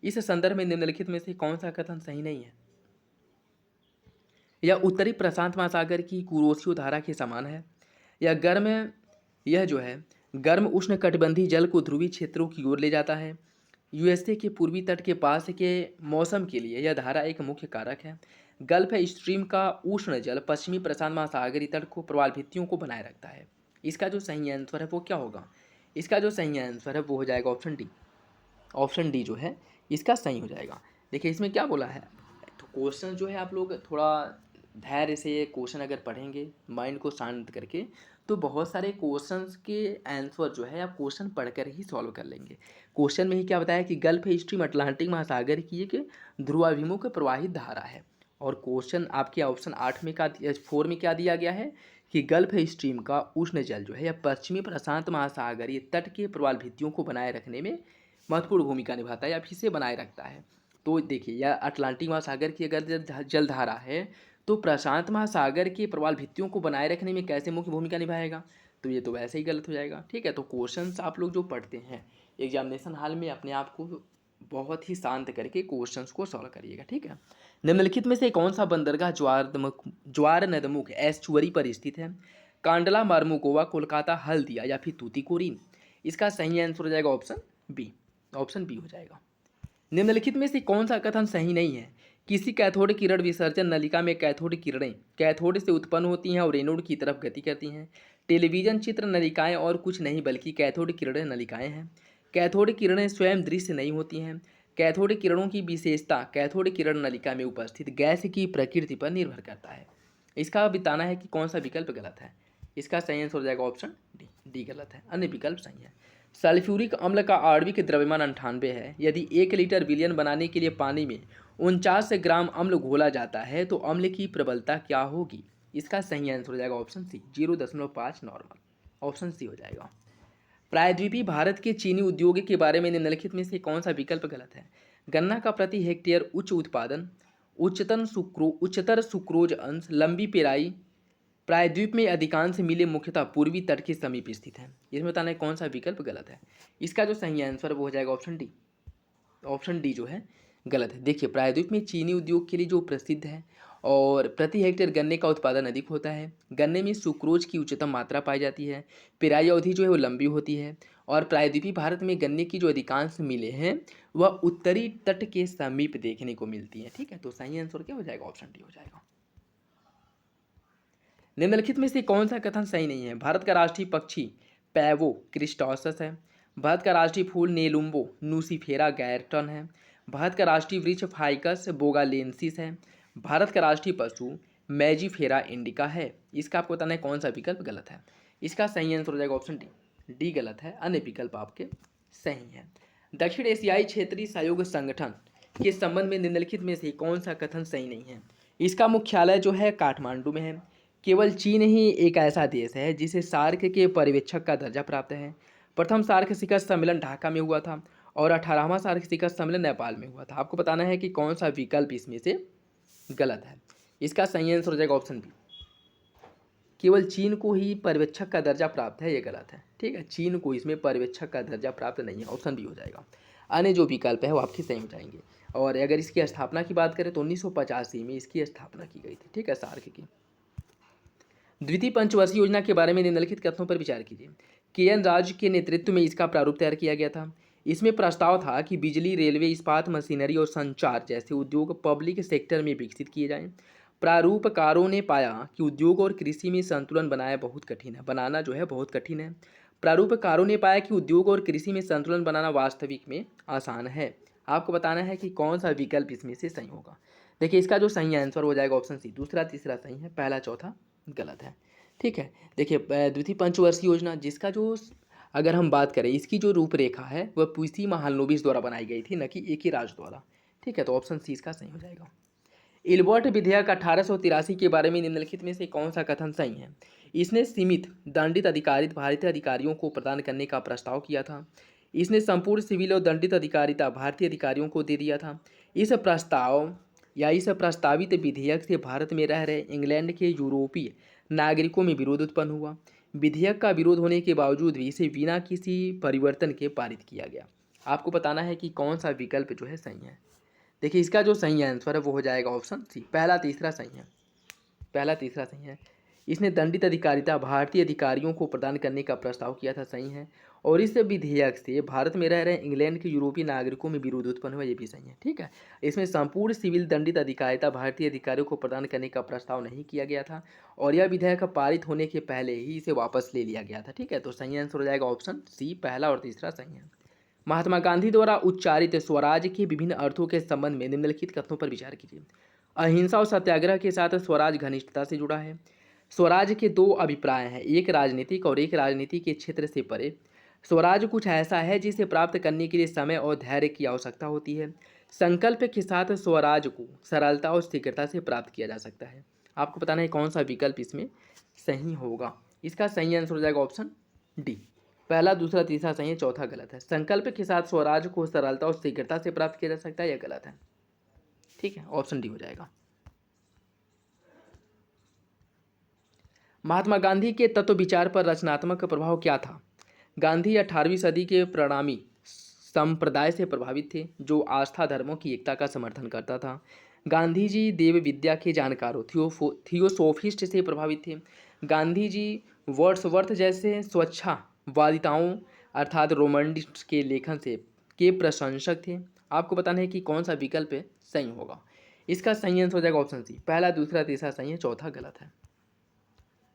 इस संदर्भ में निम्नलिखित में से कौन सा कथन सही नहीं है। यह उत्तरी प्रशांत महासागर की कुरोशियो धारा के समान है। यह जो है गर्म उष्णकटिबंधीय जल को ध्रुवीय क्षेत्रों की ओर ले जाता है। यूएसए के पूर्वी तट के पास के मौसम के लिए यह धारा एक मुख्य कारक है। गल्फ स्ट्रीम का उष्ण जल पश्चिमी प्रशांत महासागरीय तट को प्रवाल भित्तियों को बनाए रखता है। इसका जो सही आंसर है वो क्या होगा। इसका जो सही आंसर है वो हो जाएगा ऑप्शन डी। ऑप्शन डी जो है इसका सही हो जाएगा। देखिए, इसमें क्या बोला है, तो क्वेश्चन जो है आप लोग थोड़ा धैर्य से क्वेश्चन अगर पढ़ेंगे, माइंड को शांत करके, तो बहुत सारे क्वेश्चंस के आंसर जो है आप क्वेश्चन पढ़कर ही सॉल्व कर लेंगे। क्वेश्चन में ही क्या बताया कि गल्फ स्ट्रीम अटलांटिक महासागर की एक ध्रुवाभिमुख प्रवाहित धारा है, और क्वेश्चन आपके ऑप्शन 8 में का 4 में क्या दिया गया है कि गल्फ स्ट्रीम का उष्ण जल जो है यह पश्चिमी प्रशांत महासागरीय तट के प्रवाल भित्तियों को बनाए रखने में महत्वपूर्ण भूमिका निभाता है या फिर से बनाए रखता है। तो देखिए, यह अटलांटिक महासागर की अगर जलधारा है तो प्रशांत महासागर के प्रवाल भित्तियों को बनाए रखने में कैसे मुख्य भूमिका निभाएगा। तो ये तो वैसे ही गलत हो जाएगा, ठीक है। तो क्वेश्चंस आप लोग जो पढ़ते हैं एग्जामिनेशन हॉल में, अपने आप को बहुत ही शांत करके क्वेश्चंस को सॉल्व करिएगा, ठीक है। निम्नलिखित में से कौन सा बंदरगाह ज्वार नदमुख एस्चुअरी पर स्थित है। कांडला, मार्मुगोवा, कोलकाता, हल्दिया या फिर तूतीकोरिन। इसका सही आंसर हो जाएगा ऑप्शन बी। ऑप्शन बी हो जाएगा। निम्नलिखित में से कौन सा कथन सही नहीं है। किसी कैथोड किरण विसर्जन नलिका में कैथोड किरणें कैथोड से उत्पन्न होती हैं और एनोड की तरफ गति करती हैं। टेलीविजन चित्र नलिकाएं और कुछ नहीं बल्कि कैथोड किरणें नलिकाएं हैं। कैथोड किरणें स्वयं दृश्य नहीं होती हैं। कैथोड किरणों की विशेषता कैथोड किरण नलिका में उपस्थित गैस की प्रकृति पर निर्भर करता है। इसका बताना है कि कौन सा विकल्प गलत है। इसका सही आंसर हो जाएगा ऑप्शन डी। डी गलत है, अन्य विकल्प सही है। सल्फ्यूरिक अम्ल का आणविक द्रव्यमान 98 है। यदि 1 लीटर विलयन बनाने के लिए पानी में 49 ग्राम अम्ल घोला जाता है तो अम्ल की प्रबलता क्या होगी। इसका सही आंसर हो जाएगा option C, 0.5 normal. Option C हो जाएगा। प्रायद्वीपीय भारत के चीनी उद्योग के बारे में निम्नलिखित में से कौन सा विकल्प गलत है। गन्ना का प्रति हेक्टेयर उच्च उत्पादन, उच्चतर सुक्रोज अंश, लंबी पेराई। प्रायद्वीप में अधिकांश मिलें मुख्यतः पूर्वी तट के समीप स्थित हैं। इसमें बताना है कौन सा विकल्प गलत है। इसका जो सही आंसर वो हो जाएगा ऑप्शन डी। ऑप्शन डी जो है गलत है। देखिए, प्रायद्वीप में चीनी उद्योग के लिए जो प्रसिद्ध है और प्रति हेक्टेयर गन्ने का उत्पादन अधिक होता है। गन्ने में सुक्रोज की उच्चतम मात्रा पाई जाती है। पेराई अवधि जो है वो लंबी होती है। और प्रायद्वीपीय भारत में गन्ने की जो अधिकांश मिलें हैं वह उत्तरी तट के समीप देखने को मिलती हैं। ठीक है, तो सही आंसर क्या हो जाएगा? ऑप्शन डी हो जाएगा। निम्नलिखित में से कौन सा कथन सही नहीं है? भारत का राष्ट्रीय पक्षी पैवो क्रिस्टोसस है। भारत का राष्ट्रीय फूल नेलुम्बो नूसीफेरा गैरटन है। भारत का राष्ट्रीय वृक्ष फाइकस बोगालेंसिस है। भारत का राष्ट्रीय पशु मैजीफेरा इंडिका है। इसका आपको बताना है कौन सा विकल्प गलत है। इसका सही आंसर हो जाएगा ऑप्शन डी। डी गलत है, अन्य विकल्प आपके सही हैं। दक्षिण एशियाई क्षेत्रीय सहयोग संगठन के संबंध में निम्नलिखित में से कौन सा कथन सही नहीं है? इसका मुख्यालय जो है काठमांडू में है। केवल चीन ही एक ऐसा देश है जिसे सार्क के पर्यवेक्षक का दर्जा प्राप्त है। प्रथम सार्क शिखर सम्मेलन ढाका में हुआ था और 18वां सार्क शिखर सम्मेलन नेपाल में हुआ था। आपको बताना है कि कौन सा विकल्प इसमें से गलत है। इसका सही आंसर हो जाएगा ऑप्शन बी। केवल चीन को ही पर्यवेक्षक का दर्जा प्राप्त है, ये गलत है। ठीक है, चीन को इसमें पर्यवेक्षक का दर्जा प्राप्त नहीं है, ऑप्शन बी हो जाएगा। अन्य जो विकल्प है वो आपके सही हो जाएंगे। और अगर इसकी स्थापना की बात करें तो 1985 में इसकी स्थापना की गई थी। ठीक है, सार्क की। द्वितीय पंचवर्षीय योजना के बारे में निम्नलिखित कथनों पर विचार कीजिए। के.एन. राज के नेतृत्व में इसका प्रारूप तैयार किया गया था। इसमें प्रस्ताव था कि बिजली, रेलवे, इस्पात, मशीनरी और संचार जैसे उद्योग पब्लिक सेक्टर में विकसित किए जाएं। प्रारूपकारों ने पाया कि उद्योग और कृषि में संतुलन बनाना जो है बहुत कठिन है। प्रारूपकारों ने पाया कि उद्योग और कृषि में संतुलन बनाना वास्तविक में आसान है। आपको बताना है कि कौन सा विकल्प इसमें से सही होगा। देखिए, इसका जो सही आंसर हो जाएगा ऑप्शन सी। दूसरा तीसरा सही है, पहला चौथा गलत है। ठीक है, देखिए द्वितीय पंचवर्षीय योजना जिसका जो अगर हम बात करें इसकी जो रूपरेखा है वह पीसी महालनोबिस द्वारा बनाई गई थी, न कि एक ही राज्य द्वारा। ठीक है, तो ऑप्शन सी इसका सही हो जाएगा। इल्बर्ट विधेयक 1883 के बारे में निम्नलिखित में से कौन सा कथन सही है? इसने सीमित दंडित अधिकारित भारतीय अधिकारियों को प्रदान करने का प्रस्ताव किया था। इसने संपूर्ण सिविल और दंडित अधिकारिता भारतीय अधिकारियों को दे दिया था। इस प्रस्तावित विधेयक से भारत में रह रहे इंग्लैंड के यूरोपीय नागरिकों में विरोध उत्पन्न हुआ। विधेयक का विरोध होने के बावजूद भी इसे बिना किसी परिवर्तन के पारित किया गया। आपको बताना है कि कौन सा विकल्प जो है सही है। देखिए, इसका जो सही आंसर है वो हो जाएगा ऑप्शन सी। पहला तीसरा सही है, पहला तीसरा सही है। इसने दंडित अधिकारिता भारतीय अधिकारियों को प्रदान करने का प्रस्ताव किया था, सही है। और इस विधेयक से भारत में रह रहे इंग्लैंड के यूरोपीय नागरिकों में विरोध उत्पन्न हुआ, ये भी सही है। ठीक है, इसमें संपूर्ण सिविल दंडित अधिकारिता भारतीय अधिकारियों को प्रदान करने का प्रस्ताव नहीं किया गया था और यह विधेयक पारित होने के पहले ही इसे वापस ले लिया गया था। ठीक है, तो सही आंसर हो जाएगा ऑप्शन सी। पहला और तीसरा सही है। महात्मा गांधी द्वारा उच्चारित स्वराज के विभिन्न अर्थों के संबंध में निम्नलिखित कथनों पर विचार कीजिए। अहिंसा और सत्याग्रह के साथ स्वराज घनिष्ठता से जुड़ा है। स्वराज के दो अभिप्राय हैं, एक राजनीतिक और एक राजनीति के क्षेत्र से परे। स्वराज कुछ ऐसा है जिसे प्राप्त करने के लिए समय और धैर्य की आवश्यकता होती है। संकल्प के साथ स्वराज को सरलता और शीघ्रता से प्राप्त किया जा सकता है। आपको बताना है कौन सा विकल्प इसमें सही होगा। इसका सही आंसर हो जाएगा ऑप्शन डी। पहला दूसरा तीसरा सही है, चौथा गलत है। संकल्प के साथ स्वराज को सरलता और शीघ्रता से प्राप्त किया जा सकता है, यह गलत है। ठीक है, ऑप्शन डी हो जाएगा। महात्मा गांधी के तत्व विचार पर रचनात्मक प्रभाव क्या था? गांधी 18वीं सदी के प्रणामी संप्रदाय से प्रभावित थे जो आस्था धर्मों की एकता का समर्थन करता था। गांधी जी देव विद्या के जानकारों थियोसोफिस्ट से प्रभावित थे। गांधी जी वर्ड्सवर्थ जैसे स्वच्छवादिताओं अर्थात रोमांटिस्ट के लेखन से के प्रशंसक थे। आपको बताना है कि कौन सा विकल्प सही होगा। इसका सही आंसर हो जाएगा ऑप्शन सी। पहला दूसरा तीसरा सही है, चौथा गलत है।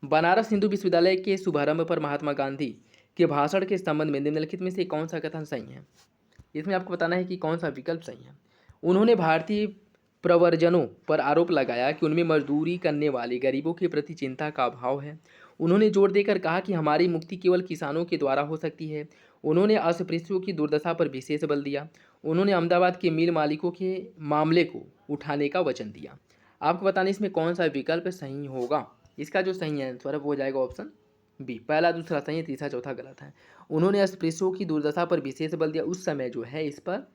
बनारस हिंदू विश्वविद्यालय के शुभारंभ पर महात्मा गांधी के भाषण के संबंध में निम्नलिखित में से कौन सा कथन सही है? इसमें आपको बताना है कि कौन सा विकल्प सही है। उन्होंने भारतीय प्रव्रजनों पर आरोप लगाया कि उनमें मजदूरी करने वाले गरीबों के प्रति चिंता का अभाव है। उन्होंने जोर देकर कहा कि हमारी मुक्ति केवल किसानों के द्वारा हो सकती है। उन्होंने अस्पृश्यों की दुर्दशा पर विशेष बल दिया। उन्होंने अहमदाबाद के मिल मालिकों के मामले को उठाने का वचन दिया। आपको बताना इसमें कौन सा विकल्प सही होगा। इसका जो सही आंसर है वो हो जाएगा ऑप्शन बी। पहला दूसरा सही है, तीसरा चौथा गलत है। उन्होंने अस्पृश्यों की दुर्दशा पर विशेष बल दिया, उस समय जो है इस पर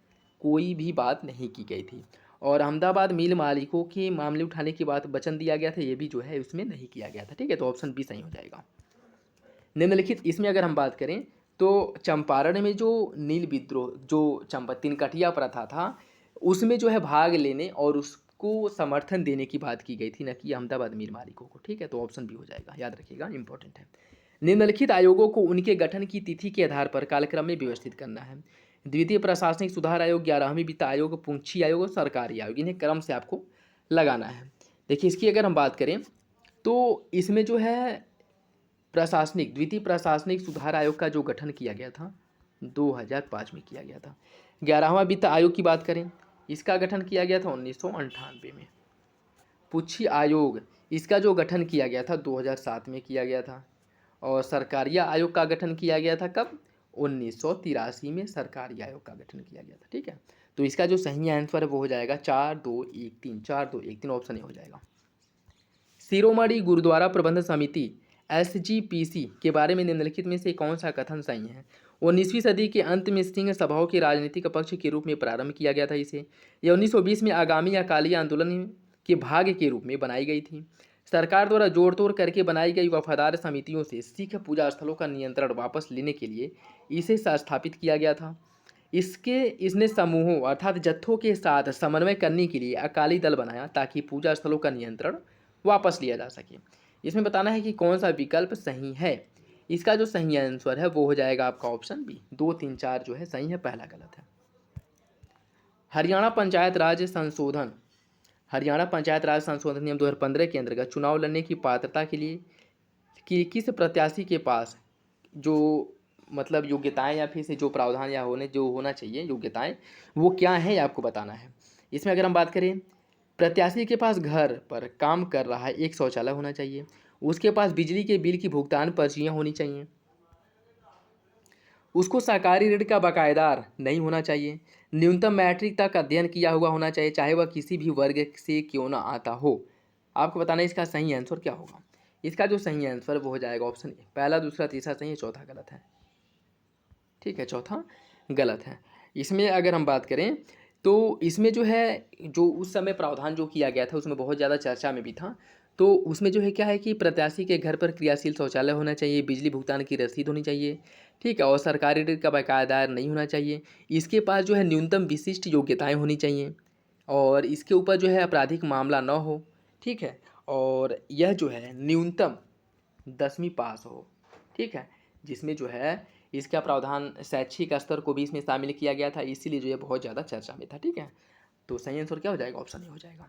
कोई भी बात नहीं की गई थी। और अहमदाबाद मिल मालिकों के मामले उठाने की बात वचन दिया गया था, ये भी जो है उसमें नहीं किया गया था। ठीक है, तो ऑप्शन बी सही हो जाएगा। निम्नलिखित इसमें अगर हम बात करें तो चंपारण में जो नील विद्रोह जो तिनकटिया प्रथा था उसमें जो है भाग लेने और उस को समर्थन देने की बात की गई थी, न कि अहमदाबाद मीर मालिकों को। ठीक है, तो ऑप्शन बी हो जाएगा, याद रखिएगा, इंपॉर्टेंट है। निम्नलिखित आयोगों को उनके गठन की तिथि के आधार पर कालक्रम में व्यवस्थित करना है। द्वितीय प्रशासनिक सुधार आयोग, 11वीं वित्त आयोग, पुंछी आयोग और सरकारी आयोग, इन्हें क्रम से आपको लगाना है। देखिए इसकी अगर हम बात करें तो इसमें जो है द्वितीय प्रशासनिक सुधार आयोग का जो गठन किया गया था 2005 में किया गया था। 11वां वित्त आयोग की बात करें, इसका गठन किया गया था 1998 में। पुच्छी आयोग, इसका जो गठन किया गया था 2007 में किया गया था। और सरकारी आयोग का गठन किया गया था कब? 1983 में सरकारी आयोग का गठन किया गया था। ठीक है, तो इसका जो सही आंसर है वो हो जाएगा 4213, 4213 ऑप्शन ए हो जाएगा। शिरोमणि गुरुद्वारा प्रबंध समिति SGPC के बारे में निम्नलिखित में से कौन सा कथन सही है? 19वीं सदी के अंत में सिंह सभाओं के राजनीतिक पक्ष के रूप में प्रारंभ किया गया था इसे। यह 1920 में आगामी अकाली आंदोलन के भाग के रूप में बनाई गई थी। सरकार द्वारा जोड़ तोड़ करके बनाई गई वफादार समितियों से सिख पूजा स्थलों का नियंत्रण वापस लेने के लिए इसे स्थापित किया गया था। इसने समूहों अर्थात जत्थों के साथ समन्वय करने के लिए अकाली दल बनाया ताकि पूजा स्थलों का नियंत्रण वापस लिया जा सके। इसमें बताना है कि कौन सा विकल्प सही है। इसका जो सही आंसर है वो हो जाएगा आपका ऑप्शन बी, 2, 3, 4 जो है सही है, पहला गलत है। हरियाणा पंचायत राज संशोधन नियम 2015 के अंतर्गत चुनाव लड़ने की पात्रता के लिए कि किस प्रत्याशी के पास जो मतलब योग्यताएं या फिर से जो प्रावधान या होना चाहिए योग्यताएं, वो क्या है ये आपको बताना है। इसमें अगर हम बात करें, प्रत्याशी के पास घर पर काम कर रहा है एक शौचालय होना चाहिए, उसके पास बिजली के बिल की भुगतान पर्चियाँ होनी चाहिए, उसको सरकारी ऋण का बकायेदार नहीं होना चाहिए, न्यूनतम मैट्रिक तक अध्ययन किया हुआ होना चाहिए, चाहे वह किसी भी वर्ग से क्यों ना आता हो। आपको बताना है इसका सही आंसर क्या होगा। इसका जो सही आंसर वो हो जाएगा ऑप्शन ए, पहला, दूसरा, तीसरा सही है, चौथा गलत है। ठीक है, चौथा गलत है। इसमें अगर हम बात करें तो इसमें जो है जो उस समय प्रावधान जो किया गया था उसमें बहुत ज़्यादा चर्चा में भी था। तो उसमें जो है क्या है कि प्रत्याशी के घर पर क्रियाशील शौचालय होना चाहिए, बिजली भुगतान की रसीद होनी चाहिए, ठीक है, और सरकारी ऋण का बकायेदार नहीं होना चाहिए, इसके पास जो है न्यूनतम विशिष्ट योग्यताएं होनी चाहिए, और इसके ऊपर जो है आपराधिक मामला न हो, ठीक है, और यह जो है न्यूनतम 10वीं पास हो। ठीक है, जिसमें जो है इसका प्रावधान शैक्षिक स्तर को भी इसमें शामिल किया गया था, इसीलिए जो है बहुत ज़्यादा चर्चा में था। ठीक है, तो सही आंसर क्या हो जाएगा, ऑप्शन ए हो जाएगा।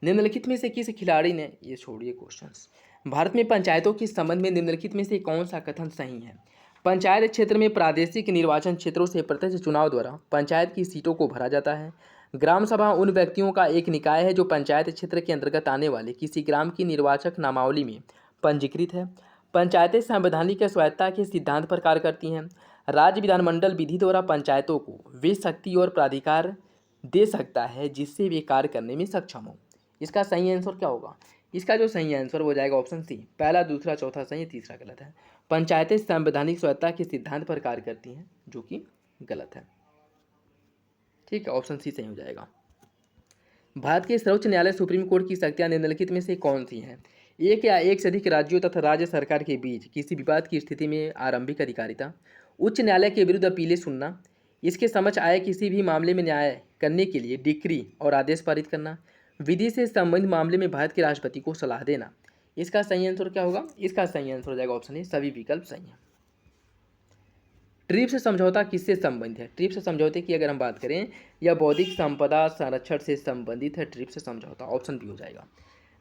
निम्नलिखित में से किस खिलाड़ी ने, ये छोड़िए क्वेश्चंस, भारत में पंचायतों के संबंध में निम्नलिखित में से कौन सा कथन सही है? पंचायत क्षेत्र में प्रादेशिक निर्वाचन क्षेत्रों से प्रत्यक्ष चुनाव द्वारा पंचायत की सीटों को भरा जाता है। ग्राम सभा उन व्यक्तियों का एक निकाय है जो पंचायत क्षेत्र के अंतर्गत आने वाले किसी ग्राम की निर्वाचक नामावली में पंजीकृत है। पंचायतें संवैधानिक स्वायत्तता के सिद्धांत पर कार्य करती हैं। राज्य विधानमंडल विधि द्वारा पंचायतों को वे शक्ति और प्राधिकार दे सकता है जिससे वे कार्य करने में सक्षम हो। इसका सही आंसर क्या होगा? इसका जो सही आंसर हो जाएगा ऑप्शन सी, पहला, दूसरा, चौथा सही है, तीसरा गलत है। पंचायतें संवैधानिक स्वायत्तता के सिद्धांत पर कार्य करती हैं, जो कि गलत है। ठीक है, ऑप्शन सी सही हो जाएगा। भारत के सर्वोच्च न्यायालय सुप्रीम कोर्ट की शक्तियां निम्नलिखित में से कौन सी हैं? एक या एक से अधिक राज्यों तथा राज्य सरकार के बीच किसी विवाद की स्थिति में आरंभिक अधिकारिता, उच्च न्यायालय के विरुद्ध अपीलें सुनना, इसके समक्ष आए किसी भी मामले में न्याय करने के लिए डिक्री और आदेश पारित करना, विधि से संबंधित मामले में भारत के राष्ट्रपति को सलाह देना। इसका सही आंसर क्या होगा? इसका सही आंसर हो जाएगा ऑप्शन ए, सभी विकल्प सही हैं। ट्रिप्स समझौता किससे संबंधित है? ट्रिप्स समझौते की अगर हम बात करें, यह बौद्धिक संपदा संरक्षण से संबंधित है। ट्रिप्स समझौता ऑप्शन बी हो जाएगा।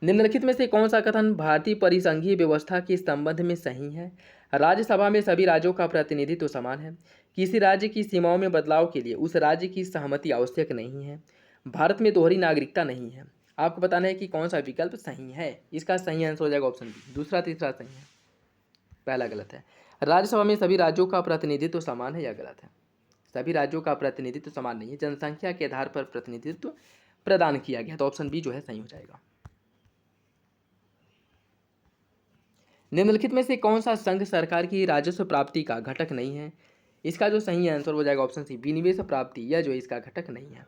निम्नलिखित में से कौन सा कथन भारतीय परिसंघीय व्यवस्था के संबंध में सही है? राज्यसभा में सभी राज्यों का प्रतिनिधित्व समान है। किसी राज्य की सीमाओं में बदलाव के लिए उस राज्य की सहमति आवश्यक नहीं है। भारत में दोहरी नागरिकता नहीं है। आपको बताना है कि कौन सा विकल्प सही है। इसका सही आंसर हो जाएगा ऑप्शन बी, दूसरा, तीसरा सही है, पहला गलत है। राज्यसभा में सभी राज्यों का प्रतिनिधित्व समान है, यह गलत है। सभी राज्यों का प्रतिनिधित्व समान नहीं है, जनसंख्या के आधार पर प्रतिनिधित्व प्रदान किया गया, तो ऑप्शन बी जो है सही हो जाएगा। निम्नलिखित में से कौन सा संघ सरकार की राजस्व प्राप्ति का घटक नहीं है? इसका जो सही आंसर हो जाएगा ऑप्शन सी, विनिवेश प्राप्ति, यह जो इसका घटक नहीं है।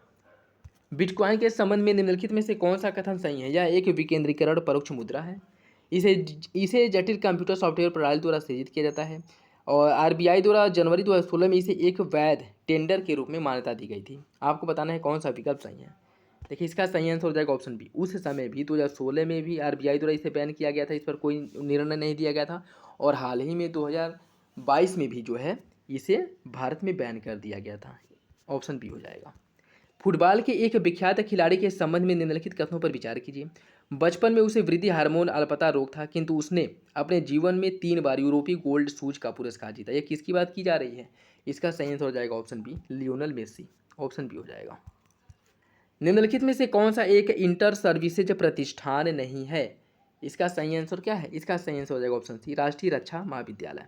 बिटकॉइन के संबंध में निम्नलिखित में से कौन सा कथन सही है? यह एक विकेंद्रीकरण परोक्ष मुद्रा है। इसे जटिल कंप्यूटर सॉफ्टवेयर प्रणाली द्वारा सृजित किया जाता है, और आरबीआई द्वारा जनवरी 2016 में इसे एक वैध टेंडर के रूप में मान्यता दी गई थी। आपको बताना है कौन सा विकल्प सही है। देखिए इसका सही आंसर हो जाएगा ऑप्शन बी। उस समय भी 2016 में भी आरबीआई द्वारा इसे बैन किया गया था, इस पर कोई निर्णय नहीं दिया गया था, और हाल ही में 2022 में भी जो है इसे भारत में बैन कर दिया गया था। ऑप्शन बी हो जाएगा। फुटबॉल के एक विख्यात खिलाड़ी के संबंध में निम्नलिखित कथनों पर विचार कीजिए। बचपन में उसे वृद्धि हार्मोन अल्पता रोग था, किंतु उसने अपने जीवन में 3 बार यूरोपीय गोल्ड शूज का पुरस्कार जीता। यह किसकी बात की जा रही है? इसका सही आंसर हो जाएगा option B, Lionel Messi. Option B हो जाएगा। निम्नलिखित में से कौन सा एक इंटर सर्विसेज प्रतिष्ठान नहीं है? इसका सही आंसर क्या है? इसका सही आंसर हो जाएगा ऑप्शन सी, राष्ट्रीय रक्षा महाविद्यालय।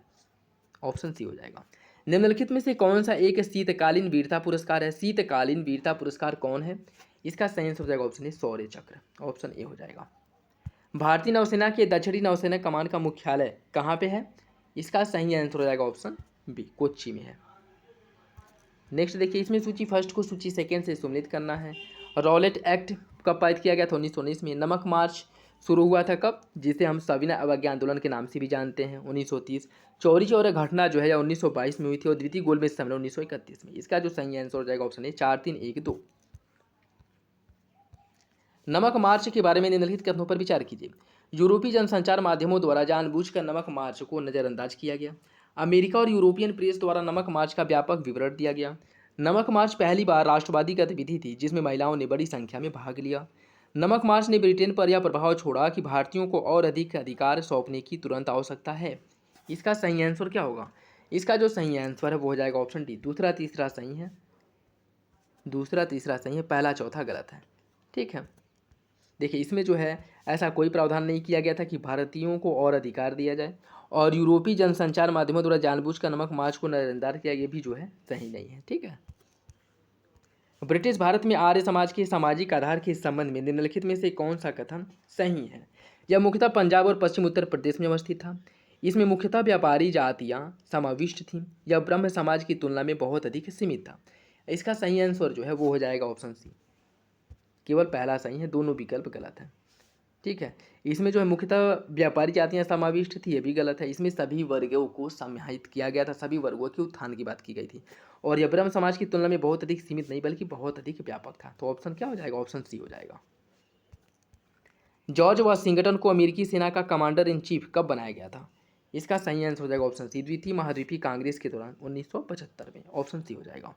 ऑप्शन सी हो जाएगा। निम्नलिखित में से कौन सा एक शीतकालीन वीरता पुरस्कार है? शीतकालीन वीरता पुरस्कार कौन है? इसका सही आंसर हो जाएगा ऑप्शन ए, शौर्य चक्र। ऑप्शन ए हो जाएगा। भारतीय नौसेना के दक्षिणी नौसेना कमान का मुख्यालय कहाँ पे है? इसका सही आंसर हो जाएगा ऑप्शन बी, कोच्चि में है। नेक्स्ट देखिए, इसमें सूची फर्स्ट को सूची सेकेंड से सम्मिलित करना है। रॉलेट एक्ट कब पारित किया गया था? 1919 में। नमक मार्च शुरू हुआ था कब? जिसे हम सविनय अवज्ञा आंदोलन के नाम से भी जानते हैं, 1930। चौरी चौरा घटना जो है 1922 में हुई थी, और द्वितीय गोलमेज सम्मेलन 1931 में। इसका जो सही आंसर हो जाएगा ऑप्शन ए, 4, 3, 1, 2। नमक मार्च के बारे में निम्नलिखित कथनों पर विचार कीजिए। यूरोपीय जनसंचार माध्यमों द्वारा जानबूझकर नमक मार्च को नज़रअंदाज किया गया। अमेरिका और यूरोपियन प्रेस द्वारा नमक मार्च का व्यापक विवरण दिया गया। नमक मार्च पहली बार राष्ट्रवादी गतिविधि थी जिसमें महिलाओं ने बड़ी संख्या में भाग लिया। नमक मार्च ने ब्रिटेन पर यह प्रभाव छोड़ा कि भारतीयों को और अधिक अधिकार सौंपने की तुरंत आवश्यकता है। इसका सही आंसर क्या होगा? इसका जो सही आंसर है वो हो जाएगा ऑप्शन डी, दूसरा तीसरा सही है। दूसरा तीसरा सही है, पहला चौथा गलत है। ठीक है, देखिए इसमें जो है ऐसा कोई प्रावधान नहीं किया गया था कि भारतीयों को और अधिकार दिया जाए, और यूरोपीय जनसंचार माध्यमों द्वारा जानबूझकर नमक मार्च को नजरअंदाज किया, ये भी जो है सही नहीं है। ठीक है, ब्रिटिश भारत में आर्य समाज के सामाजिक आधार के संबंध में निम्नलिखित में से कौन सा कथन सही है? यह मुख्यतः पंजाब और पश्चिम उत्तर प्रदेश में अवस्थित था। इसमें मुख्यतः व्यापारी जातियाँ समाविष्ट थीं। यह ब्रह्म समाज की तुलना में बहुत अधिक सीमित था। इसका सही आंसर जो है वो हो जाएगा ऑप्शन सी, केवल पहला सही है, दोनों विकल्प गलत है। ठीक है, इसमें जो है मुख्यतः व्यापारी जातियाँ समाविष्ट थी, ये भी गलत है। इसमें सभी वर्गों को समाहित किया गया था, सभी वर्गों के उत्थान की बात की गई थी, और यह ब्रह्म समाज की तुलना में बहुत अधिक सीमित नहीं बल्कि बहुत अधिक व्यापक था। तो ऑप्शन क्या हो जाएगा? ऑप्शन सी हो जाएगा। जॉर्ज वाशिंगटन को अमेरिकी सेना का कमांडर इन चीफ कब बनाया गया था? इसका सही आंसर हो जाएगा ऑप्शन सी, द्वितीय महाद्वीपीय कांग्रेस के दौरान 1975 में। ऑप्शन सी हो जाएगा।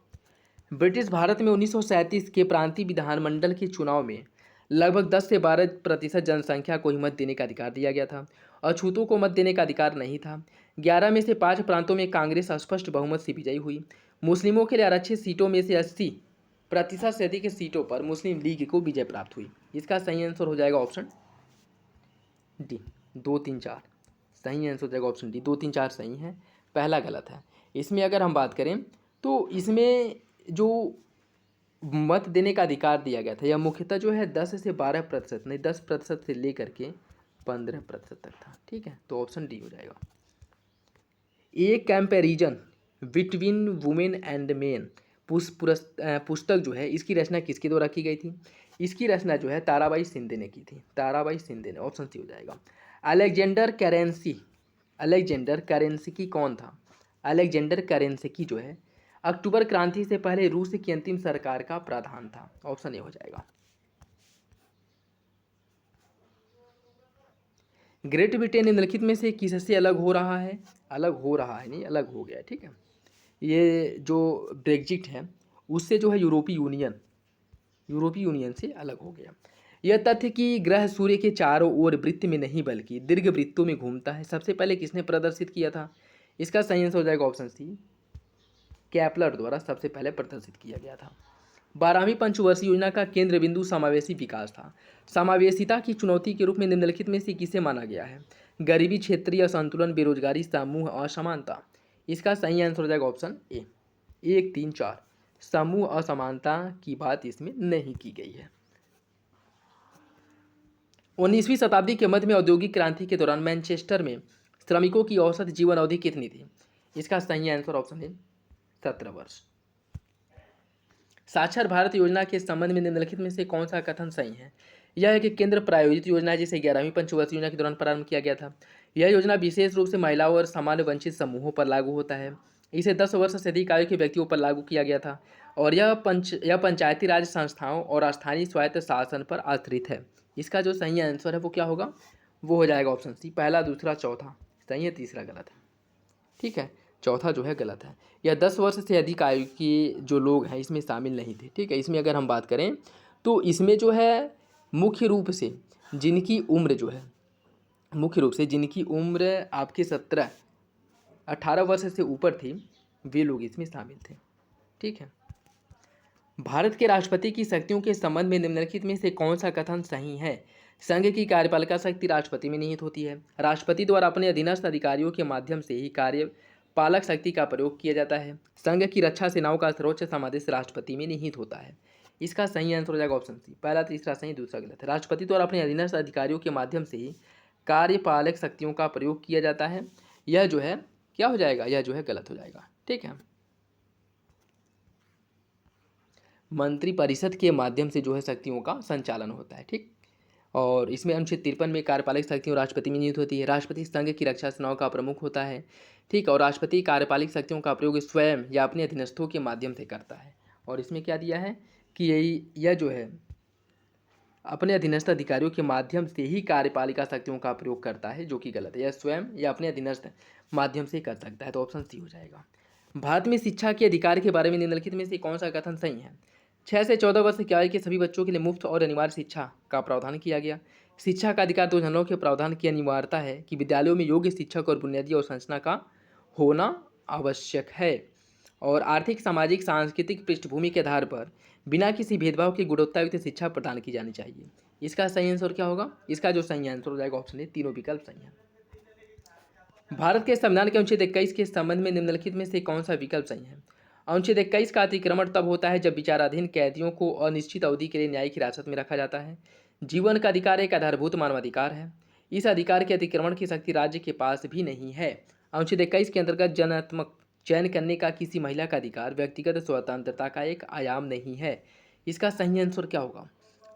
ब्रिटिश भारत में 1937 के प्रांतीय विधानमंडल के चुनाव में लगभग 10 से 12% जनसंख्या को ही मत देने का अधिकार दिया गया था। अछूतों को मत देने का अधिकार नहीं था। 11 में से 5 प्रांतों में कांग्रेस स्पष्ट बहुमत से विजयी हुई। मुस्लिमों के लिए आरक्षित सीटों में से 80% से अधिक सीटों पर मुस्लिम लीग को विजय प्राप्त हुई। इसका सही आंसर हो जाएगा ऑप्शन डी, 2, 3, 4। सही आंसर हो जाएगा ऑप्शन डी, 2, 3, 4 सही है, पहला गलत है। इसमें अगर हम बात करें तो इसमें जो मत देने का अधिकार दिया गया था यह मुख्यतः जो है 10 से 12% नहीं, 10% से लेकर के 15% तक था। ठीक है, तो ऑप्शन डी हो जाएगा। A comparison between women and men पुस्तक जो है इसकी रचना किसके द्वारा की गई थी? इसकी रचना जो है ताराबाई शिंदे ने की थी, ताराबाई शिंदे ने। ऑप्शन सी हो जाएगा। अलेक्जेंडर करेंसी कौन था? अलेक्जेंडर करेंसी जो है अक्टूबर क्रांति से पहले रूस की अंतिम सरकार का प्रधान था। ऑप्शन ए हो जाएगा। ग्रेट ब्रिटेन निम्नलिखित में से किससे अलग हो रहा है? अलग हो रहा है नहीं, अलग हो गया। ठीक है, ये जो ब्रेग्जिट है उससे जो है यूरोपीय यूनियन से अलग हो गया। यह तथ्य कि ग्रह सूर्य के चारों ओर वृत्त में नहीं बल्कि दीर्घ वृत्तों में घूमता है सबसे पहले किसने प्रदर्शित किया था? इसका सही आंसर हो जाएगा ऑप्शन सी, केपलर द्वारा सबसे पहले प्रदर्शित किया गया था। 12वीं पंचवर्षीय योजना का केंद्र बिंदु समावेशी विकास था। समावेशिता की चुनौती के रूप में निम्नलिखित में से किसे माना गया है? गरीबी, क्षेत्रीय असंतुलन, बेरोजगारी, समूह असमानता। इसका सही आंसर हो जाएगा ऑप्शन ए, 1, 3, 4। समूह असमानता की बात इसमें नहीं की गई है। 19वीं शताब्दी के मध्य में औद्योगिक क्रांति के दौरान मैनचेस्टर में श्रमिकों की औसत जीवन अवधि कितनी थी? इसका सही आंसर ऑप्शन है 17 वर्ष। साक्षर भारत योजना के संबंध में निम्नलिखित में से कौन सा कथन सही है? यह एक केंद्र प्रायोजित योजना है जिसे 11वीं पंचवर्षीय योजना के दौरान प्रारंभ किया गया था। यह योजना विशेष रूप से महिलाओं और सामान्य वंचित समूहों पर लागू होता है। इसे 10 वर्ष से अधिक आयु के व्यक्तियों पर लागू किया गया था और यह पंचायती राज संस्थाओं और स्थानीय स्वायत्त शासन पर आश्रित है। इसका जो सही आंसर है वो क्या होगा, वो हो जाएगा ऑप्शन सी, पहला दूसरा चौथा सही है, तीसरा गलत है। ठीक है, चौथा जो है गलत है। यह 10 वर्ष से अधिक आयु के जो लोग हैं इसमें शामिल नहीं थे। ठीक है, इसमें अगर हम बात करें तो इसमें जो है मुख्य रूप से जिनकी उम्र जो है, मुख्य रूप से जिनकी उम्र आपके 18 वर्ष से ऊपर थी वे लोग इसमें शामिल थे। ठीक है, भारत के राष्ट्रपति की शक्तियों के संबंध में निम्नलिखित में से कौन सा कथन सही है। संघ की कार्यपालिका शक्ति राष्ट्रपति में निहित होती है। राष्ट्रपति द्वारा अपने अधीनस्थ अधिकारियों के माध्यम से ही कार्यपालक शक्ति का प्रयोग किया जाता है। संघ की रक्षा सेनाओं का सर्वोच्च समादेश राष्ट्रपति में निहित होता है। इसका सही आंसर हो जाएगा ऑप्शन सी, पहला तीसरा सही, दूसरा गलत है। राष्ट्रपति द्वारा अपने अधीनस्थ अधिकारियों के माध्यम से ही कार्यपालक शक्तियों का प्रयोग किया जाता है। यह जो है क्या हो जाएगा, यह जो है गलत हो जाएगा। ठीक है, मंत्रिपरिषद के माध्यम से जो है शक्तियों का संचालन होता है। ठीक, और इसमें अनुच्छेद 53 में कार्यपालक शक्तियों राष्ट्रपति में नियुक्त होती है। राष्ट्रपति संघ की रक्षा सेनाओं का प्रमुख होता है। ठीक, और राष्ट्रपति कार्यपालक शक्तियों का प्रयोग स्वयं या अपने अधीनस्थों के माध्यम से करता है। और इसमें क्या दिया है कि यह जो है अपने अधीनस्थ अधिकारियों के माध्यम से ही कार्यपालिका शक्तियों का प्रयोग करता है, जो कि गलत है। यह स्वयं या अपने अधीनस्थ माध्यम से कर सकता है, तो ऑप्शन सी हो जाएगा। भारत में शिक्षा के अधिकार के बारे में निम्नलिखित में से कौन सा कथन सही है। 6 से 14 वर्ष की आयु के सभी बच्चों के लिए मुफ्त और अनिवार्य शिक्षा का प्रावधान किया गया। शिक्षा का अधिकार 2 जनों के प्रावधान की अनिवार्यता है कि विद्यालयों में योग्य शिक्षक और बुनियादी अवसंरचना का होना आवश्यक है। और आर्थिक, सामाजिक, सांस्कृतिक पृष्ठभूमि के आधार पर बिना किसी भेदभाव की गुणवत्तायुक्त शिक्षा प्रदान की जानी चाहिए। इसका सही आंसर क्या होगा, इसका जो सही आंसर हो जाएगा ऑप्शन ए, तीनों विकल्प सही है। भारत के संविधान के अनुच्छेद 21 के संबंध में निम्नलिखित में से कौन सा विकल्प सही है। अनुच्छेद 21 का अतिक्रमण तब होता है जब विचाराधीन कैदियों को अनिश्चित अवधि के लिए न्यायिक हिरासत में रखा जाता है। जीवन का अधिकार एक आधारभूत मानवाधिकार है। इस अधिकार के अतिक्रमण की शक्ति राज्य के पास भी नहीं है। अनुच्छेद 21 के अंतर्गत जनात्मक चयन करने का किसी महिला का अधिकार व्यक्तिगत स्वतंत्रता का एक आयाम नहीं है। इसका सही आंसर क्या होगा,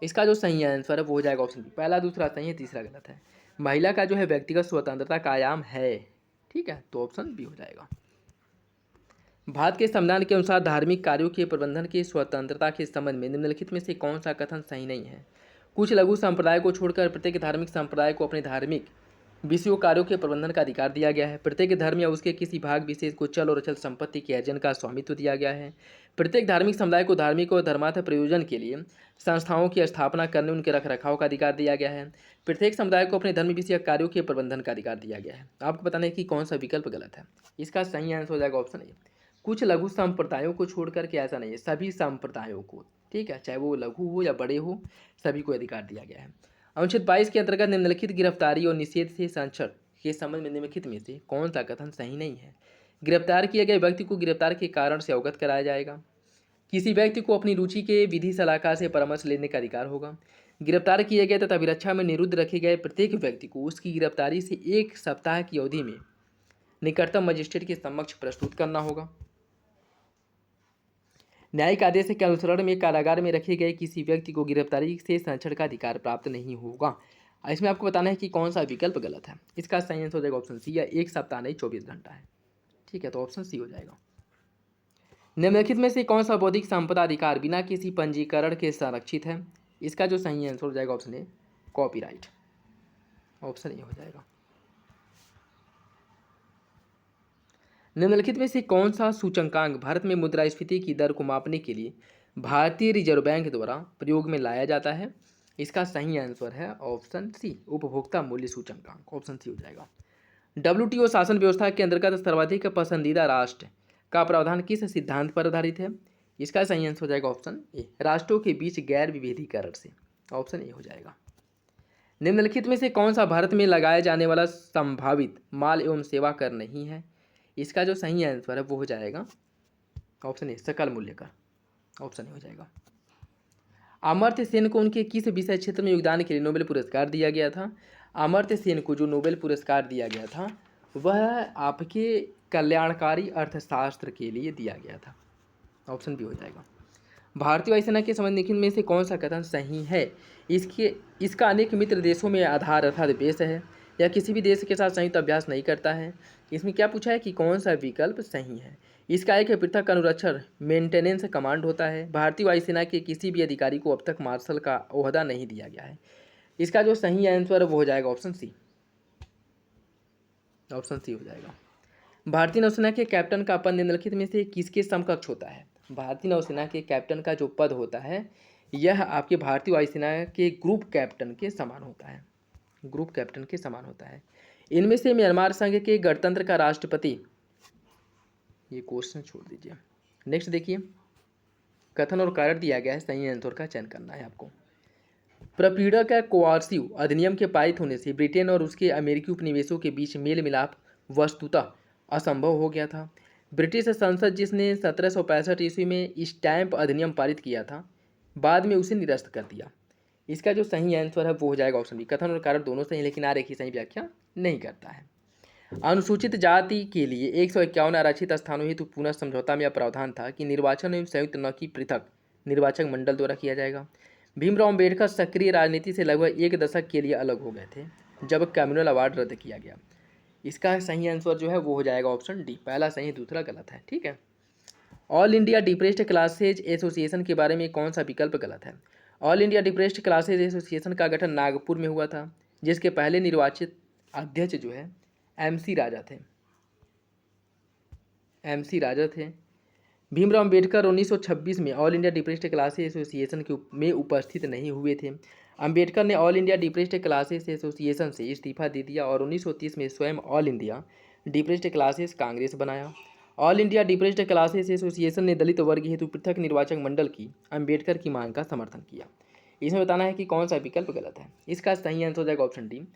इसका जो सही आंसर है वो हो जाएगा ऑप्शन बी, पहला दूसरा सही है, तीसरा गलत है। महिला का जो है व्यक्तिगत स्वतंत्रता का आयाम है। ठीक है, तो ऑप्शन बी हो जाएगा। भारत के संविधान के अनुसार धार्मिक कार्यों के प्रबंधन की स्वतंत्रता के संबंध में निम्नलिखित में से कौन सा कथन सही नहीं है। कुछ लघु संप्रदाय को छोड़कर प्रत्येक धार्मिक संप्रदाय को अपने धार्मिक विषयों कार्यों के प्रबंधन का अधिकार दिया गया है। प्रत्येक धर्म या उसके किसी भाग विशेष को चल और अचल संपत्ति के अर्जन का स्वामित्व दिया गया है। प्रत्येक धार्मिक समुदाय को धार्मिक और धर्मार्थ प्रयोजन के लिए संस्थाओं की स्थापना करने, उनके रखरखाव का अधिकार दिया गया है। प्रत्येक समुदाय को अपने धर्म विषयक कार्यों के प्रबंधन का अधिकार दिया गया है। आपको बताना है कि कौन सा विकल्प गलत है। इसका सही आंसर हो जाएगा ऑप्शन ए, कुछ लघु संप्रदायों को छोड़कर के, ऐसा नहीं है, सभी संप्रदायों को। ठीक है, चाहे वो लघु हो या बड़े हो, सभी को अधिकार दिया गया है। अनुच्छेद 22 के अंतर्गत निम्नलिखित गिरफ्तारी और निषेध से संरक्षण के संबंध में निम्नलिखित में से कौन सा कथन सही नहीं है। गिरफ्तार किए गए व्यक्ति को गिरफ्तार के कारण से अवगत कराया जाएगा। किसी व्यक्ति को अपनी रुचि के विधि सलाहकार से परामर्श लेने का अधिकार होगा। गिरफ्तार किए गए तथा अभिरक्षा में निरुद्ध रखे गए प्रत्येक व्यक्ति को उसकी गिरफ्तारी से 1 सप्ताह की अवधि में निकटतम मजिस्ट्रेट के समक्ष प्रस्तुत करना होगा। न्यायिक आदेश के अनुसरण में कारागार में रखे गए किसी व्यक्ति को गिरफ्तारी से संरक्षण का अधिकार प्राप्त नहीं होगा। इसमें आपको बताना है कि कौन सा विकल्प गलत है। इसका सही आंसर हो जाएगा ऑप्शन सी, या 1 सप्ताह नहीं 24 घंटा है। ठीक है, तो ऑप्शन सी हो जाएगा। निम्नलिखित में से कौन सा बौद्धिक संपदा अधिकार बिना किसी पंजीकरण के संरक्षित है। इसका जो सही आंसर हो जाएगा option A, copyright. Option A हो जाएगा। निम्नलिखित में से कौन सा सूचकांक भारत में मुद्रास्फीति की दर को मापने के लिए भारतीय रिजर्व बैंक द्वारा प्रयोग में लाया जाता है। इसका सही आंसर है ऑप्शन सी, उपभोक्ता मूल्य सूचकांक। ऑप्शन सी हो जाएगा। WTO शासन व्यवस्था के अंतर्गत सर्वाधिक पसंदीदा राष्ट्र का प्रावधान किस सिद्धांत पर आधारित है। इसका सही आंसर हो जाएगा ऑप्शन ए, राष्ट्रों के बीच गैर विभेदीकरण से। ऑप्शन ए हो जाएगा। निम्नलिखित में से कौन सा भारत में लगाया जाने वाला संभावित माल एवं सेवा कर नहीं है। इसका जो सही आंसर है वो हो जाएगा ऑप्शन ए, सकल मूल्य कर। ऑप्शन ए हो जाएगा। अमर्त्य सेन को उनके किस विषय क्षेत्र में योगदान के लिए नोबेल पुरस्कार दिया गया था। अमर्त्य सेन को जो नोबेल पुरस्कार दिया गया था वह आपके कल्याणकारी अर्थशास्त्र के लिए दिया गया था। ऑप्शन बी हो जाएगा। भारतीय वायुसेना के संबंध निम्न में से कौन सा कथन सही है। इसका अनेक मित्र देशों में आधार अर्थात बेस है। या किसी भी देश के साथ संयुक्त अभ्यास नहीं करता है। इसमें क्या पूछा है कि कौन सा विकल्प सही है। इसका एक पृथक अनुरक्षण मेंटेनेंस कमांड होता है। भारतीय वायुसेना के किसी भी अधिकारी को अब तक मार्शल का ओहदा नहीं दिया गया है। इसका जो सही आंसर है वो हो जाएगा ऑप्शन सी। ऑप्शन सी हो जाएगा। भारतीय नौसेना के कैप्टन का पद निम्नलिखित में से किसके समकक्ष होता है। भारतीय नौसेना के कैप्टन का जो पद होता है यह आपके भारतीय वायुसेना के ग्रुप कैप्टन के समान होता है। ग्रुप कैप्टन के समान होता है। इनमें से म्यांमार संघ के गणतंत्र का राष्ट्रपति, ये क्वेश्चन छोड़ दीजिए। नेक्स्ट देखिए, कथन और कारण दिया गया है, सही आंसर का चयन करना है आपको। प्रपीड़क या कोआर्सिव अधिनियम के पारित होने से ब्रिटेन और उसके अमेरिकी उपनिवेशों के बीच मेल मिलाप वस्तुतः असंभव हो गया था। ब्रिटिश संसद जिसने 1765 ईस्वी में स्टैंप अधिनियम पारित किया था, बाद में उसे निरस्त कर दिया। इसका जो सही आंसर है वो हो जाएगा ऑप्शन बी। कथन और कारण दोनों सही, लेकिन आरेख की सही व्याख्या नहीं करता है। अनुसूचित जाति के लिए 151 आरक्षित स्थानों हेतु पुनः समझौता में यह प्रावधान था कि निर्वाचन एवं संयुक्त न कि पृथक निर्वाचक मंडल द्वारा किया जाएगा। भीमराव अम्बेडकर सक्रिय राजनीति से लगभग एक दशक के लिए अलग हो गए थे जब कम्युनल अवार्ड रद्द किया गया। इसका सही आंसर जो है वो हो जाएगा ऑप्शन डी। पहला सही, दूसरा गलत है। ठीक है। All India Depressed Classes association के बारे में कौन सा विकल्प गलत है। All India Depressed Classes association का गठन नागपुर में हुआ था, जिसके पहले निर्वाचित अध्यक्ष जो है MC राजा थे। MC राजा थे। भीमराव अम्बेडकर 1926 में All India Depressed Classes Association में उपस्थित नहीं हुए थे। अम्बेडकर ने All India Depressed Classes Association से इस्तीफा दे दिया और 1930 में स्वयं All India Depressed Classes Congress बनाया। All India Depressed Classes Association ने दलित वर्ग हेतु पृथक निर्वाचक मंडल की अम्बेडकर की मांग का समर्थन किया। इसमें बताना है कि कौन सा विकल्प गलत है। इसका सही आंसर हो जाएगा ऑप्शन डी।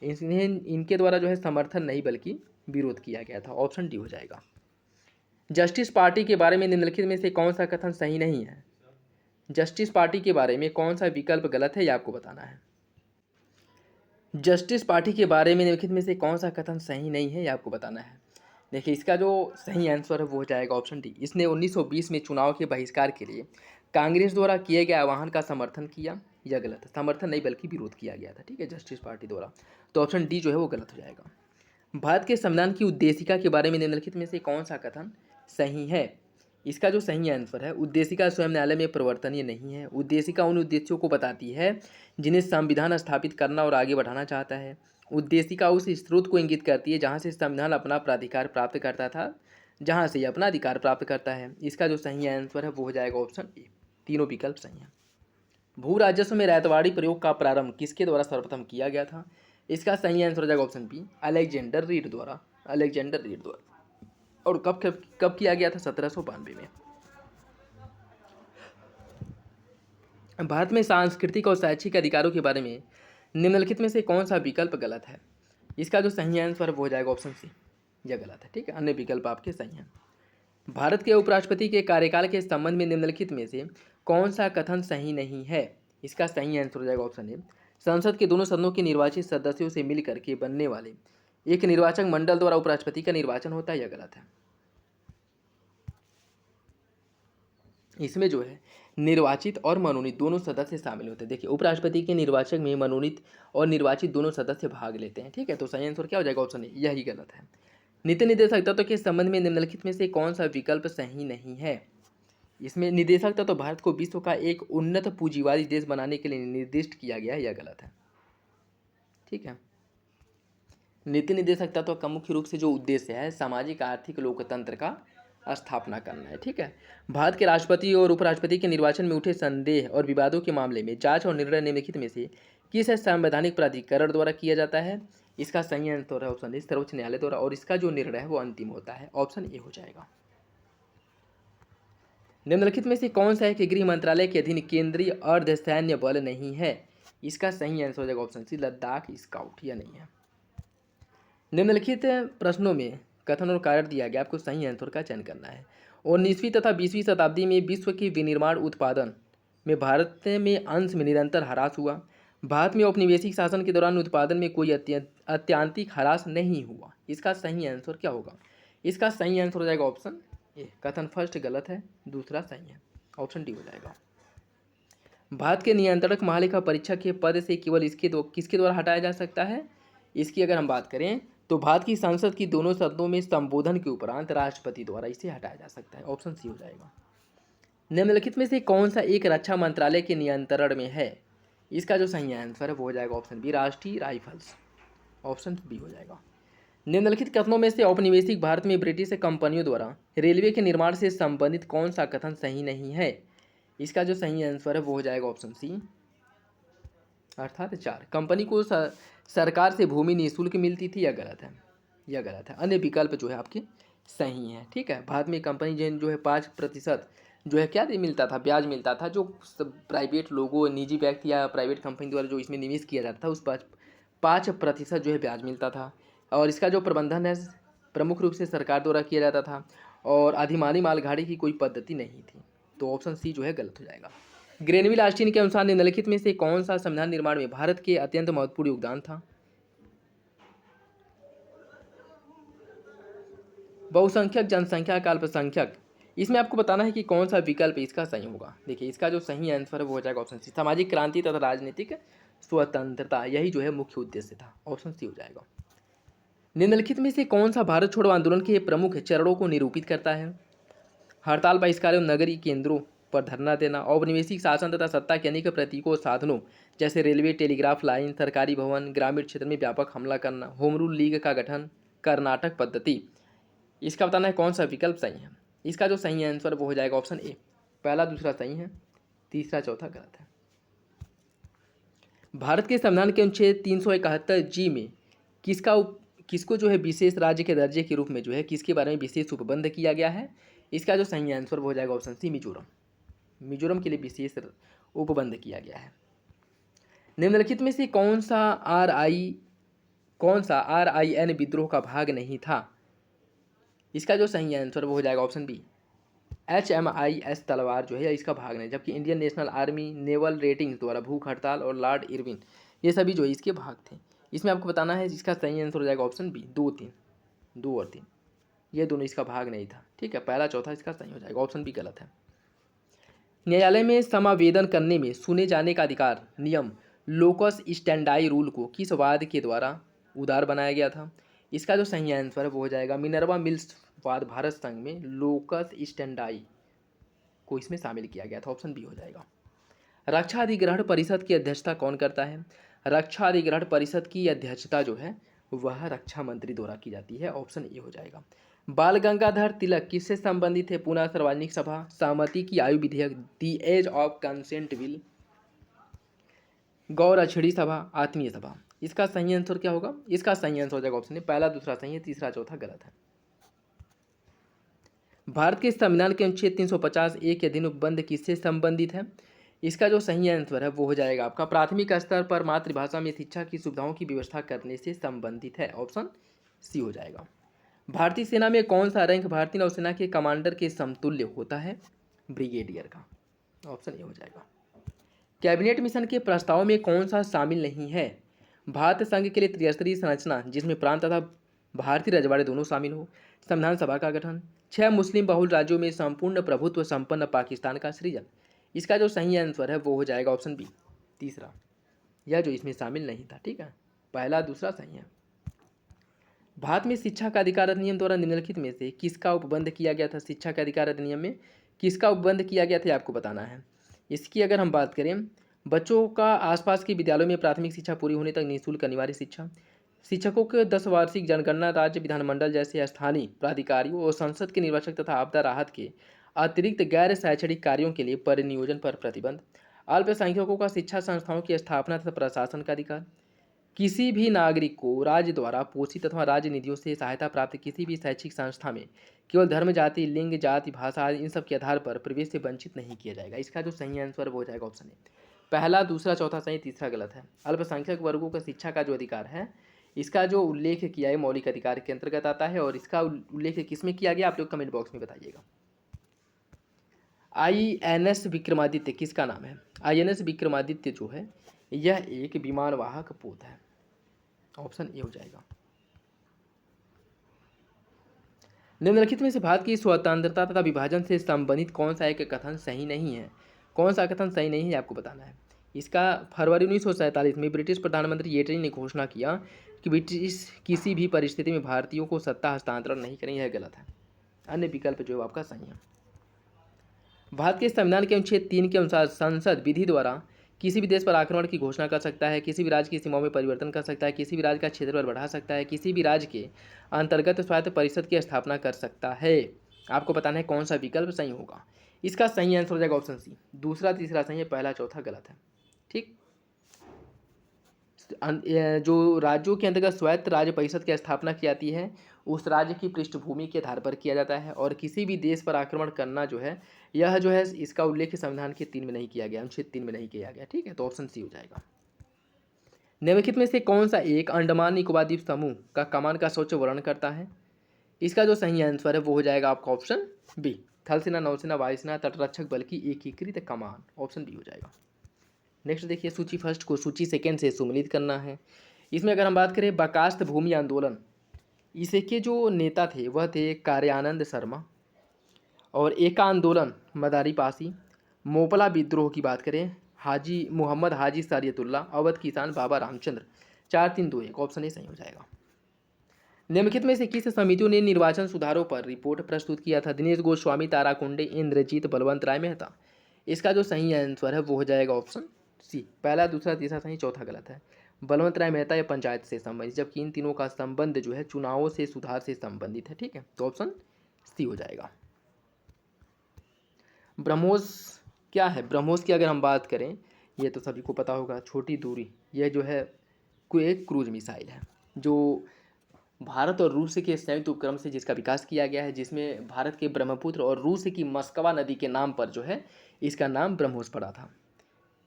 इनके द्वारा जो है समर्थन नहीं बल्कि विरोध किया गया था। ऑप्शन डी हो जाएगा। जस्टिस पार्टी के बारे में निम्नलिखित में से कौन सा कथन सही नहीं है। जस्टिस पार्टी के बारे में कौन सा विकल्प गलत है ये आपको बताना है। जस्टिस पार्टी के बारे में निम्नलिखित में से कौन सा कथन सही नहीं है ये आपको बताना है। देखिए, इसका जो सही आंसर है वो हो जाएगा ऑप्शन डी। इसने 1920 में चुनाव के बहिष्कार के लिए कांग्रेस द्वारा किए गए आह्वान का समर्थन किया। यह गलत है। समर्थन नहीं बल्कि विरोध किया गया था। ठीक है, जस्टिस पार्टी द्वारा। तो ऑप्शन डी जो है वो गलत हो जाएगा। भारत के संविधान की उद्देशिका के बारे में निम्नलिखित में से कौन सा कथन सही है। इसका जो सही आंसर है, उद्देशिका स्वयं न्यायालय में परिवर्तनीय नहीं है। उद्देशिका उन उद्देश्यों को बताती है जिन्हें संविधान स्थापित करना और आगे बढ़ाना चाहता है। उद्देशिका उस स्रोत को इंगित करती है जहाँ से संविधान अपना प्राधिकार प्राप्त करता था, जहाँ से यह अपना अधिकार प्राप्त करता है। इसका जो सही आंसर है वो हो जाएगा ऑप्शन ए। तीनों विकल्प सही हैं। भू राजस्व में रैयतवाड़ी प्रयोग का प्रारंभ किसके द्वारा सर्वप्रथम किया गया था। इसका सही आंसर हो जाएगा ऑप्शन बी, अलेक्जेंडर रीड द्वारा। अलेक्जेंडर रीड द्वारा। और कब कब कब किया गया था, 1792 में। भारत में सांस्कृतिक और शैक्षिक अधिकारों के बारे में निम्नलिखित में से कौन सा विकल्प गलत है। इसका जो सही आंसर वो हो जाएगा ऑप्शन सी। यह गलत है। ठीक है, अन्य विकल्प आपके सही हैं। भारत के उपराष्ट्रपति के कार्यकाल के संबंध में निम्नलिखित में से कौन सा कथन सही नहीं है। इसका सही आंसर हो जाएगा ऑप्शन ए। संसद के दोनों सदनों के निर्वाचित सदस्यों से मिलकर के बनने वाले एक निर्वाचक मंडल द्वारा उपराष्ट्रपति का निर्वाचन होता है। यह गलत है। इसमें जो है निर्वाचित और मनोनीत दोनों सदस्य शामिल होते हैं। देखिए, उपराष्ट्रपति के निर्वाचक में मनोनीत और निर्वाचित दोनों सदस्य भाग लेते हैं। ठीक है, तो सही आंसर क्या हो जाएगा, ऑप्शन ए। यही गलत है। नीति निर्देशक तत्व के संबंध में निम्नलिखित में से कौन सा विकल्प सही नहीं है। इसमें निदेशक तत्व भारत को विश्व का एक उन्नत पूंजीवादी देश बनाने के लिए निर्दिष्ट किया गया है। यह गलत है। ठीक है, नीति निर्देशक तत्व का मुख्य रूप से जो उद्देश्य है सामाजिक आर्थिक लोकतंत्र का स्थापना करना है। ठीक है, भारत के राष्ट्रपति और उपराष्ट्रपति के निर्वाचन में उठे संदेह और विवादों के मामले में जांच और निर्णय निम्नलिखित में से किस संवैधानिक प्राधिकरण द्वारा किया जाता है। इसका सही आंसर है ऑप्शन ए, सर्वोच्च न्यायालय द्वारा। और इसका जो निर्णय है वो अंतिम होता है। ऑप्शन ए हो जाएगा। निम्नलिखित में से कौन सा है कि गृह मंत्रालय के अधीन केंद्रीय अर्धसैन्य बल नहीं है। इसका सही आंसर हो जाएगा ऑप्शन सी, लद्दाख स्काउट। या नहीं है। निम्नलिखित प्रश्नों में कथन और कारण दिया गया, आपको सही आंसर का चयन करना है। 19वीं तथा 20वीं शताब्दी में विश्व के विनिर्माण उत्पादन में भारत में अंश में निरंतर ह्रास हुआ। भारत में औपनिवेशिक शासन के दौरान उत्पादन में कोई अत्यंतिक ह्रास नहीं हुआ। इसका सही आंसर क्या होगा। इसका सही आंसर हो जाएगा ऑप्शन ए। कथन फर्स्ट गलत है, दूसरा सही है। ऑप्शन डी हो जाएगा। भारत के नियंत्रक महालेखा परीक्षक के पद से केवल किसके द्वारा हटाया जा सकता है। इसकी अगर हम बात करें तो भारत की संसद की दोनों सदनों में संबोधन के उपरांत राष्ट्रपति द्वारा इसे हटाया जा सकता है। ऑप्शन सी हो जाएगा। निम्नलिखित में से कौन सा एक रक्षा मंत्रालय के नियंत्रण में है? इसका जो सही आंसर है वो हो जाएगा ऑप्शन बी, राष्ट्रीय राइफल्स। ऑप्शन बी हो जाएगा। निम्नलिखित कथनों में से औपनिवेशिक भारत में ब्रिटिश कंपनियों द्वारा रेलवे के निर्माण से संबंधित कौन सा कथन सही नहीं है? इसका जो सही आंसर है वो हो जाएगा ऑप्शन सी, अर्थात 4। कंपनी को सरकार से भूमि निःशुल्क मिलती थी, यह गलत है, यह गलत है। अन्य विकल्प जो है आपके सही है। ठीक है, भारत में कंपनी जो है 5% जो है क्या मिलता था, ब्याज मिलता था, जो प्राइवेट लोगों, निजी व्यक्ति या प्राइवेट कंपनी द्वारा जो इसमें निवेश किया जाता था उस 5% जो है ब्याज मिलता था। और इसका जो प्रबंधन है प्रमुख रूप से सरकार द्वारा किया जाता था और अधिमानी मालगाड़ी की कोई पद्धति नहीं थी। तो ऑप्शन सी जो है गलत हो जाएगा। ग्रेनविल ऑस्टिन के अनुसार निम्नलिखित में से कौन सा संविधान निर्माण में भारत के अत्यंत महत्वपूर्ण योगदान था? बहुसंख्यक, जनसंख्या का अल्पसंख्यक। इसमें आपको बताना है कि कौन सा विकल्प इसका सही होगा। देखिए, इसका जो सही आंसर है वो हो जाएगा ऑप्शन सी, सामाजिक क्रांति तथा राजनीतिक स्वतंत्रता, यही जो है मुख्य उद्देश्य था। ऑप्शन सी हो जाएगा। निम्नलिखित में से कौन सा भारत छोड़ो आंदोलन के प्रमुख चरणों को निरूपित करता है? हड़ताल, बहिष्कार एवं नगरीय केंद्रों पर धरना देना, औपनिवेशिक शासन तथा सत्ता के अनेक प्रतीकों साधनों जैसे रेलवे, टेलीग्राफ लाइन, सरकारी भवन, ग्रामीण क्षेत्र में व्यापक हमला करना, होम रूल लीग का गठन, कर्नाटक पद्धति। इसका बताना है कौन सा विकल्प सही है। इसका जो सही आंसर वो हो जाएगा ऑप्शन ए, पहला दूसरा सही है, तीसरा चौथा गलत है। भारत के संविधान के अनुच्छेद 371 में किसको जो है विशेष राज्य के दर्जे के रूप में जो है किसके बारे में विशेष उपबंध किया गया है? इसका जो सही आंसर वो हो जाएगा ऑप्शन सी, मिजोरम। मिजोरम के लिए विशेष उपबंध किया गया है। निम्नलिखित में से कौन सा RIN विद्रोह का भाग नहीं था? इसका जो सही आंसर वो हो जाएगा ऑप्शन बी, HMIS तलवार जो है इसका भाग नहीं, जबकि Indian national army, naval ratings द्वारा भूख हड़ताल और लॉर्ड इरविन ये सभी जो है इसके भाग थे। इसमें आपको बताना है इसका सही आंसर हो जाएगा ऑप्शन बी, 2 और 3 ये दोनों इसका भाग नहीं था। ठीक है, पहला चौथा इसका सही हो जाएगा, ऑप्शन बी गलत है। न्यायालय में समावेदन करने में सुने जाने का अधिकार नियम लोकस स्टैंडाई रूल को किस वाद के द्वारा उदार बनाया गया था? इसका जो सही आंसर है वो हो जाएगा मिनर्वा मिल्स वाद भारत संघ में लोकस स्टैंडाई को इसमें शामिल किया गया था। ऑप्शन बी हो जाएगा। रक्षा अधिग्रहण परिषद की अध्यक्षता कौन करता है? रक्षा अधिग्रहण परिषद की अध्यक्षता जो है वह रक्षा मंत्री द्वारा की जाती है। ऑप्शन ए हो जाएगा। बाल गंगाधर तिलक किससे संबंधित है? पुनः सार्वजनिक सभा, सहमति की आयु विधेयक, दी एज ऑफ कंसेंट बिल, गौर अछड़ी सभा, आत्मीय सभा। इसका सही आंसर क्या होगा? इसका सही आंसर हो जाएगा ऑप्शन ए, पहला दूसरा सही है, तीसरा चौथा गलत है। भारत के संविधान के अनुच्छेद 350 ए के अधीन उपबंध किससे संबंधित है? इसका जो सही आंसर है वो हो जाएगा आपका प्राथमिक स्तर पर मातृभाषा में शिक्षा की सुविधाओं की व्यवस्था करने से संबंधित है। ऑप्शन सी हो जाएगा। भारतीय सेना में कौन सा रैंक भारतीय नौसेना के कमांडर के समतुल्य होता है? ब्रिगेडियर का। ऑप्शन ए हो जाएगा। कैबिनेट मिशन के प्रस्ताव में कौन सा शामिल नहीं है? भारत संघ के लिए त्रिस्तरीय संरचना जिसमें प्रांत तथा भारतीय रजवाड़े दोनों शामिल हो, संविधान सभा का गठन, 6 मुस्लिम बहुल राज्यों में संपूर्ण प्रभुत्व संपन्न पाकिस्तान का सृजन। इसका जो सही आंसर है वो हो जाएगा ऑप्शन बी, तीसरा, यह जो इसमें शामिल नहीं था। ठीक है, पहला दूसरा सही है। भारत में शिक्षा का अधिकार अधिनियम द्वारा निम्नलिखित में से किसका उपबंध किया गया था? शिक्षा के अधिकार अधिनियम में किसका उपबंध किया गया था आपको बताना है। इसकी अगर हम बात करें, बच्चों का आसपास के विद्यालयों में प्राथमिक शिक्षा पूरी होने तक निःशुल्क अनिवार्य शिक्षा, शिक्षकों के 10 वार्षिक जनगणना, राज्य विधानमंडल जैसे स्थानीय प्राधिकारियों और संसद के निर्वाचक तथा आपदा राहत के अतिरिक्त गैर शैक्षणिक कार्यों के लिए परिनियोजन पर प्रतिबंध, अल्पसंख्यकों का शिक्षा संस्थाओं की स्थापना तथा प्रशासन का अधिकार, किसी भी नागरिक को राज्य द्वारा पोषित अथवा राज्य निधियों से सहायता प्राप्त किसी भी शैक्षिक संस्था में केवल धर्म, जाति, लिंग, जाति, भाषा इन सब के आधार पर प्रवेश से वंचित नहीं किया जाएगा। इसका जो सही आंसर वो हो जाएगा ऑप्शन ए, पहला दूसरा चौथा सही, तीसरा गलत है। अल्पसंख्यक वर्गों का शिक्षा का जो अधिकार है इसका जो उल्लेख किया है मौलिक अधिकार के अंतर्गत आता है, और इसका उल्लेख किसमें किया गया आप लोग कमेंट बॉक्स में बताइएगा। INS विक्रमादित्य किसका नाम है? INS विक्रमादित्य जो है यह एक विमानवाहक पोत है। ऑप्शन ए हो जाएगा। निम्नलिखित में से भारत की स्वतंत्रता तथा विभाजन से संबंधित कौन सा एक कथन सही नहीं है? कौन सा कथन सही नहीं है आपको बताना है। इसका फरवरी 1947 में ब्रिटिश प्रधानमंत्री येटरी ने घोषणा किया कि ब्रिटिश किसी भी परिस्थिति में भारतीयों को सत्ता हस्तांतरण नहीं करेंगे, यह गलत है। अन्य विकल्प जो आपका सही है। भारत के संविधान के अनुच्छेद 3 के अनुसार संसद विधि द्वारा किसी भी देश पर आक्रमण की घोषणा कर सकता है, किसी भी राज्य की सीमाओं में परिवर्तन कर सकता है, किसी भी राज्य का क्षेत्रफल बढ़ा सकता है, किसी भी राज्य के अंतर्गत स्वायत्त परिषद की स्थापना कर सकता है। आपको बताना है कौन सा विकल्प सही होगा। इसका सही आंसर हो जाएगा ऑप्शन सी। दूसरा तीसरा सही है, पहला चौथा गलत है। ठीक, जो राज्यों के अंतर्गत स्वायत्त राज्य परिषद की स्थापना की जाती है उस राज्य की पृष्ठभूमि के आधार पर किया जाता है, और किसी भी देश पर आक्रमण करना जो है यह जो है इसका उल्लेख संविधान के 3 में नहीं किया गया, अनुच्छेद 3 में नहीं किया गया। ठीक है, तो ऑप्शन सी हो जाएगा। निम्नलिखित में से कौन सा एक अंडमान निकोबार द्वीप समूह का कमान का सर्वोच्च वर्णन करता है? इसका जो सही आंसर है वो हो जाएगा आपका ऑप्शन बी। थल सेना, नौसेना, वायुसेना, तटरक्षक बल की एकीकृत कमान, ऑप्शन बी हो जाएगा। नेक्स्ट देखिए, सूची फर्स्ट को सूची सेकेंड से सम्मिलित करना है। इसमें अगर हम बात करें बर्खास्त भूमि आंदोलन, इसके जो नेता थे वह थे कार्यानंद शर्मा, और एका आंदोलन मदारी पासी, मोपला विद्रोह की बात करें हाजी मोहम्मद हाजी सारियतुल्ला, अवध किसान बाबा रामचंद्र। 4 3 2 1, ऑप्शन ए सही हो जाएगा। निम्नलिखित में से किस समितियों ने निर्वाचन सुधारों पर रिपोर्ट प्रस्तुत किया था? दिनेश गोस्वामी, तारा कुंडे, इंद्रजीत, बलवंत राय मेहता। इसका जो सही आंसर है वो हो जाएगा ऑप्शन सी। पहला दूसरा तीसरा सही, चौथा गलत है। बलवंत राय मेहता या पंचायत से संबंधित, जबकि इन तीनों का संबंध जो है चुनावों से सुधार से संबंधित है। ठीक है, तो ऑप्शन सी हो जाएगा। ब्रह्मोस क्या है? ब्रह्मोस की अगर हम बात करें, ये तो सभी को पता होगा, छोटी दूरी, यह जो है कोई एक क्रूज मिसाइल है जो भारत और रूस के संयुक्त उपक्रम से जिसका विकास किया गया है, जिसमें भारत के ब्रह्मपुत्र और रूस की मस्कवा नदी के नाम पर जो है इसका नाम ब्रह्मोस पड़ा था।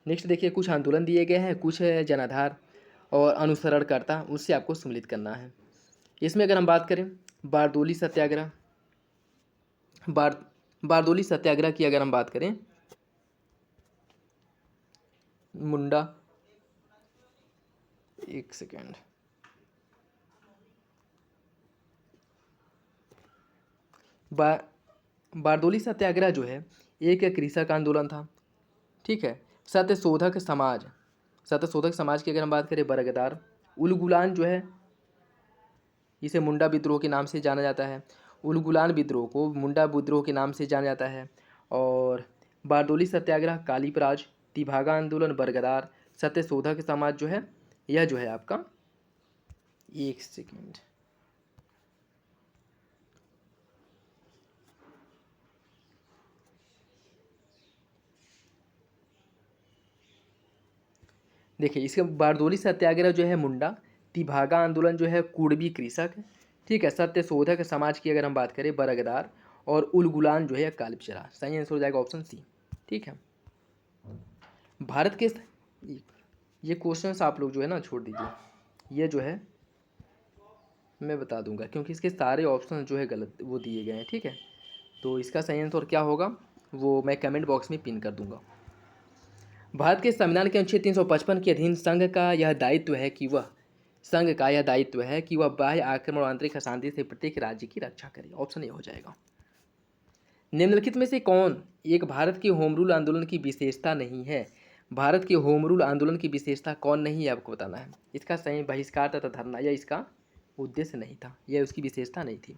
नेक्स्ट देखिए, कुछ आंदोलन दिए गए हैं, कुछ है जनाधार और अनुसरणकर्ता, उससे आपको सम्मिलित करना है। इसमें अगर हम बात करें बारदोली सत्याग्रह, बारदोली सत्याग्रह की अगर हम बात करें, मुंडा, एक सेकेंड, बारदोली सत्याग्रह जो है एक कृषक आंदोलन था। ठीक है, सत्यशोधक समाज की अगर हम बात करें बरगदार, उलगुलान जो है इसे मुंडा विद्रोह के नाम से जाना जाता है, उलगुलान विद्रोह को मुंडा विद्रोह के नाम से जाना जाता है। और बारदोली सत्याग्रह कालीपराज, तिभागा आंदोलन बरगदार, सत्यशोधक समाज जो है यह जो है आपका, एक सेकेंड, देखिए इसका बारदोली सत्याग्रह जो है मुंडा, तिभागा आंदोलन जो है कुड़बी कृषक, ठीक है, सत्यशोधक समाज की अगर हम बात करें बरगदार, और उलगुलान जो है कालीपचरा। सही आंसर हो जाएगा ऑप्शन सी। ठीक है, भारत के ये क्वेश्चंस आप लोग जो है ना छोड़ दीजिए, ये जो है मैं बता दूंगा क्योंकि इसके सारे ऑप्शन जो है गलत वो दिए गए हैं। ठीक है, तो इसका सही आंसर क्या होगा वो मैं कमेंट बॉक्स में पिन कर दूंगा। भारत के संविधान के अनुच्छेद 355 के अधीन संघ का यह दायित्व है कि वह बाह्य आक्रमण और आंतरिक अशांति से प्रत्येक राज्य की रक्षा करे। ऑप्शन ए हो जाएगा। निम्नलिखित में से कौन एक भारत के होम रूल आंदोलन की विशेषता नहीं है? भारत के होम रूल आंदोलन की विशेषता कौन नहीं है आपको बताना है। इसका सही बहिष्कार तथा धरना, यह इसका उद्देश्य नहीं था, यह उसकी विशेषता नहीं थी।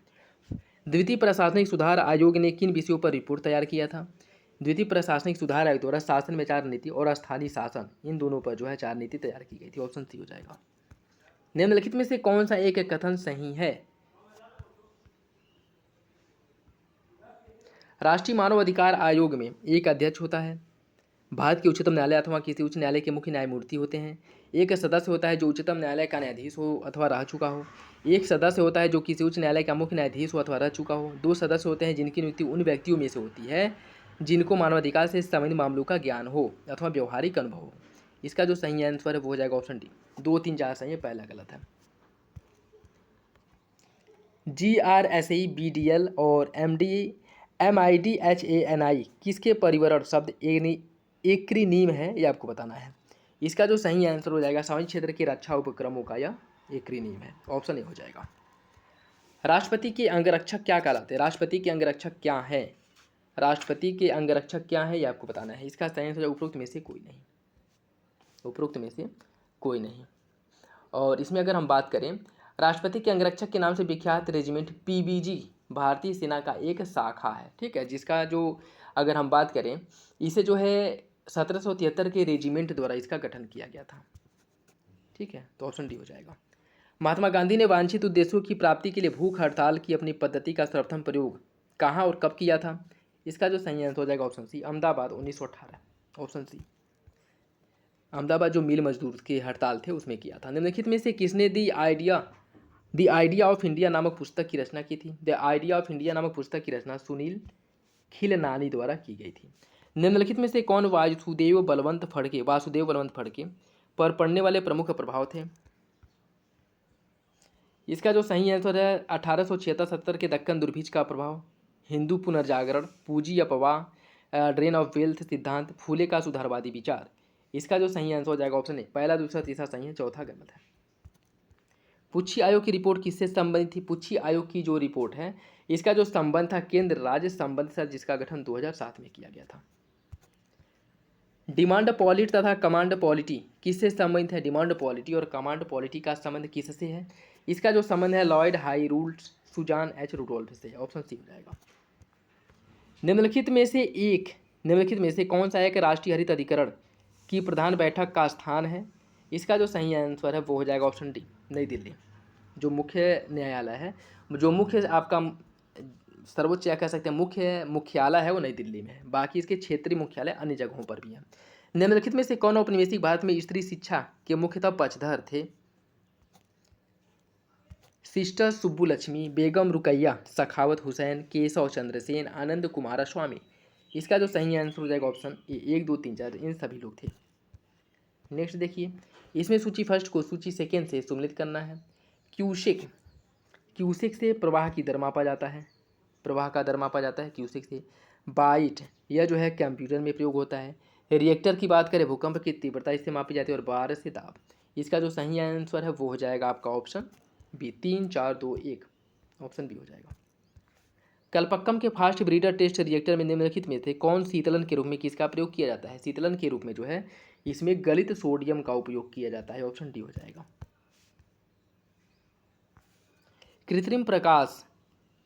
द्वितीय प्रशासनिक सुधार आयोग ने किन विषयों पर रिपोर्ट तैयार किया था? द्वितीय प्रशासनिक सुधार आयोग द्वारा शासन में 4 नीति और स्थानीय शासन, इन दोनों पर जो है 4 नीति तैयार की गई थी। ऑप्शन सी हो जाएगा। निम्नलिखित में से कौन सा एक कथन सही है? राष्ट्रीय मानव अधिकार आयोग में एक अध्यक्ष होता है, भारत के उच्चतम न्यायालय अथवा किसी उच्च न्यायालय के मुख्य न्यायमूर्ति होते हैं, एक सदस्य होता है जो उच्चतम न्यायालय का न्यायाधीश हो अथवा रह चुका हो, एक सदस्य होता है जो किसी उच्च न्यायालय का मुख्य न्यायाधीश हो अथवा रह चुका हो, 2 सदस्य होते हैं जिनकी नियुक्ति उन व्यक्तियों में से होती है जिनको मानवाधिकार से संबंधित मामलों का ज्ञान हो अथवा व्यवहारिक अनुभव हो। इसका जो सही आंसर है वो हो जाएगा ऑप्शन डी। 2 3 4 सही है, पहला गलत है। GRSE BDL और MIDHANI किसके परिवर्तन शब्द एक्रीनीम है, ये आपको बताना है। इसका जो सही आंसर हो जाएगा सामाजिक क्षेत्र के रक्षा उपक्रमों का यह एक्रीनीम है। ऑप्शन ए हो जाएगा। राष्ट्रपति के अंगरक्षक क्या कहलाते हैं? राष्ट्रपति के अंगरक्षक क्या है? राष्ट्रपति के अंगरक्षक क्या है ये आपको बताना है। इसका सही आंसर उपरोक्त में से कोई नहीं, उपरोक्त में से कोई नहीं। और इसमें अगर हम बात करें, राष्ट्रपति के अंगरक्षक के नाम से विख्यात रेजिमेंट पीबीजी भारतीय सेना का एक शाखा है, ठीक है, जिसका जो अगर हम बात करें, इसे जो है 1773 के रेजिमेंट द्वारा इसका गठन किया गया था, ठीक है, तो ऑप्शन डी हो जाएगा। महात्मा गांधी ने वांछित उद्देश्यों की प्राप्ति के लिए भूख हड़ताल की अपनी पद्धति का सर्वप्रथम प्रयोग कहाँ और कब किया था? इसका जो सही आंसर हो जाएगा option C, Ahmedabad 1918, option C, Ahmedabad जो मिल मजदूर की हड़ताल थे उसमें किया था। निम्नलिखित में से किसने द आइडिया ऑफ इंडिया नामक पुस्तक की रचना की थी? द आइडिया ऑफ इंडिया नामक पुस्तक की रचना सुनील खिलनानी द्वारा की गई थी। निम्नलिखित में से कौन वासुदेव बलवंत फड़के पर पड़ने वाले प्रमुख प्रभाव थे? इसका जो सही आंसर है 1876-70 के दक्कन दुर्भिक्ष का प्रभाव, हिंदू पुनर्जागरण, पूंजी अपवाह, ड्रेन ऑफ वेल्थ सिद्धांत, फूले का सुधारवादी विचार। इसका जो सही आंसर हो जाएगा ऑप्शन ए, पहला दूसरा तीसरा सही है, चौथा गलत है। पुच्छी आयोग की रिपोर्ट किससे संबंधित थी? पुच्छी आयोग की जो रिपोर्ट है इसका जो संबंध था केंद्र राज्य संबंध से, जिसका गठन 2007 में किया गया था। डिमांड पॉलिटी तथा कमांड पॉलिटी किससे संबंधित है? डिमांड पॉलिटी और कमांड पॉलिटी का संबंध किससे है? इसका जो संबंध है Lloyd high rules Susan H Rudolph से, ऑप्शन सी हो जाएगा। निम्नलिखित में से कौन सा एक राष्ट्रीय हरित अधिकरण की प्रधान बैठक का स्थान है? इसका जो सही आंसर है वो हो जाएगा ऑप्शन डी, नई दिल्ली। जो मुख्य न्यायालय है, जो मुख्य आपका सर्वोच्च या कह सकते हैं मुख्यालय है वो नई दिल्ली में है, बाकी इसके क्षेत्रीय मुख्यालय अन्य जगहों पर भी है। निम्नलिखित में से कौन औपनिवेशिक भारत में स्त्री शिक्षा के मुख्यतः पक्षधर थे? सिस्टर सुब्बुलक्ष्मी, बेगम रुकैया, सखावत हुसैन, केशव चंद्र सेन, आनंद कुमार स्वामी। इसका जो सही आंसर हो जाएगा ऑप्शन ए, 1 2 3 4 इन सभी लोग थे। नेक्स्ट देखिए, इसमें सूची फर्स्ट को सूची सेकेंड से सम्मिलित करना है। क्यूसेक से प्रवाह की दर मापा जाता है, प्रवाह का दर मापा जाता है क्यूसेक से। बाइट यह जो है कंप्यूटर में प्रयोग होता है। रिएक्टर की बात करें, भूकंप की तीव्रता इससे मापी जाती है, और बार से दाब। इसका जो सही आंसर है वो हो जाएगा आपका ऑप्शन बी, 3 4 2 1, ऑप्शन बी हो जाएगा। कलपक्कम के फास्ट ब्रीडर टेस्ट रिएक्टर में निम्नलिखित में से कौन शीतलन के रूप में किसका प्रयोग किया जाता है? शीतलन के रूप में जो है इसमें गलित सोडियम का उपयोग किया जाता है, ऑप्शन डी हो जाएगा।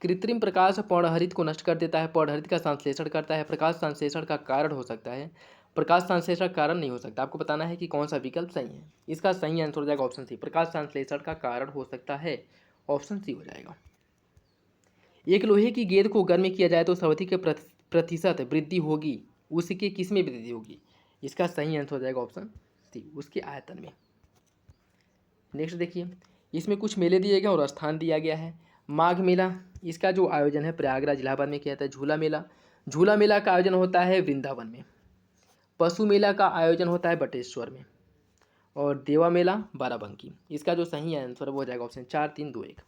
कृत्रिम प्रकाश पर्णहरित को नष्ट कर देता है, पर्णहरित का संश्लेषण करता है, प्रकाश संश्लेषण का कारण हो सकता है, प्रकाश संश्लेषण कारण नहीं हो सकता। आपको बताना है कि कौन सा विकल्प सही है। इसका सही आंसर हो जाएगा ऑप्शन सी, प्रकाश संश्लेषण का कारण हो सकता है, ऑप्शन सी हो जाएगा। एक लोहे की गेंद को गर्म किया जाए तो सर्वाधिक प्रतिशत वृद्धि होगी, उसके किस में वृद्धि होगी? इसका सही आंसर हो जाएगा ऑप्शन सी, उसके आयतन में। नेक्स्ट देखिए, इसमें कुछ मेले दिए गए और स्थान दिया गया है। माघ मेला, इसका जो आयोजन है प्रयागराज इलाहाबाद में किया जाता है। झूला मेला का आयोजन होता है वृंदावन में। पशु मेला का आयोजन होता है बटेश्वर में। और देवा मेला बाराबंकी। इसका जो सही आंसर वो हो जाएगा ऑप्शन 4 3 2 1।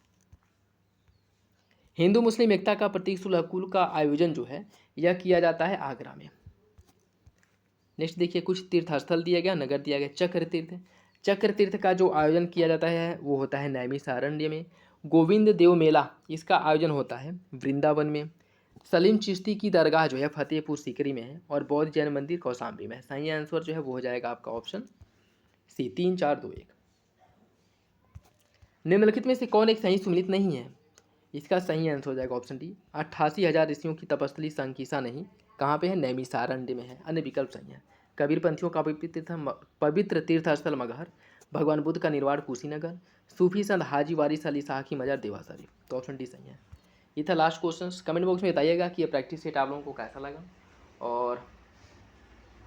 हिंदू मुस्लिम एकता का प्रतीक सुलहकुल का आयोजन जो है यह किया जाता है आगरा में। नेक्स्ट देखिए, कुछ तीर्थ स्थल दिया गया, नगर दिया गया। चक्र तीर्थ का जो आयोजन किया जाता है वो होता है नैमिषारण्य में। गोविंद देव मेला, इसका आयोजन होता है वृंदावन में। सलीम चिश्ती की दरगाह जो है फतेहपुर सीकरी में है। और बौद्ध जैन मंदिर कौशाम्बी में है। सही आंसर जो है वो हो जाएगा आपका ऑप्शन सी, 3 4 2 1। निम्नलिखित में से कौन एक सही सुमिलित नहीं है? इसका सही आंसर हो जाएगा ऑप्शन डी, 88,000 ऋषियों की तपस्थली संकीसा नहीं, कहाँ पे है? नैमिषारण्य में है। अन्य विकल्प सही है। कबीरपंथियों का पवित्र तीर्थ स्थल मगहर, भगवान बुद्ध का निर्वाण कुशीनगर, सूफी संत हाजी वारिस अली शाह की मजार देवा शरीफ। तो ऑप्शन डी सही है। ये था लास्ट क्वेश्चन। कमेंट बॉक्स में बताइएगा कि ये प्रैक्टिस सेट आप लोगों को कैसा लगा, और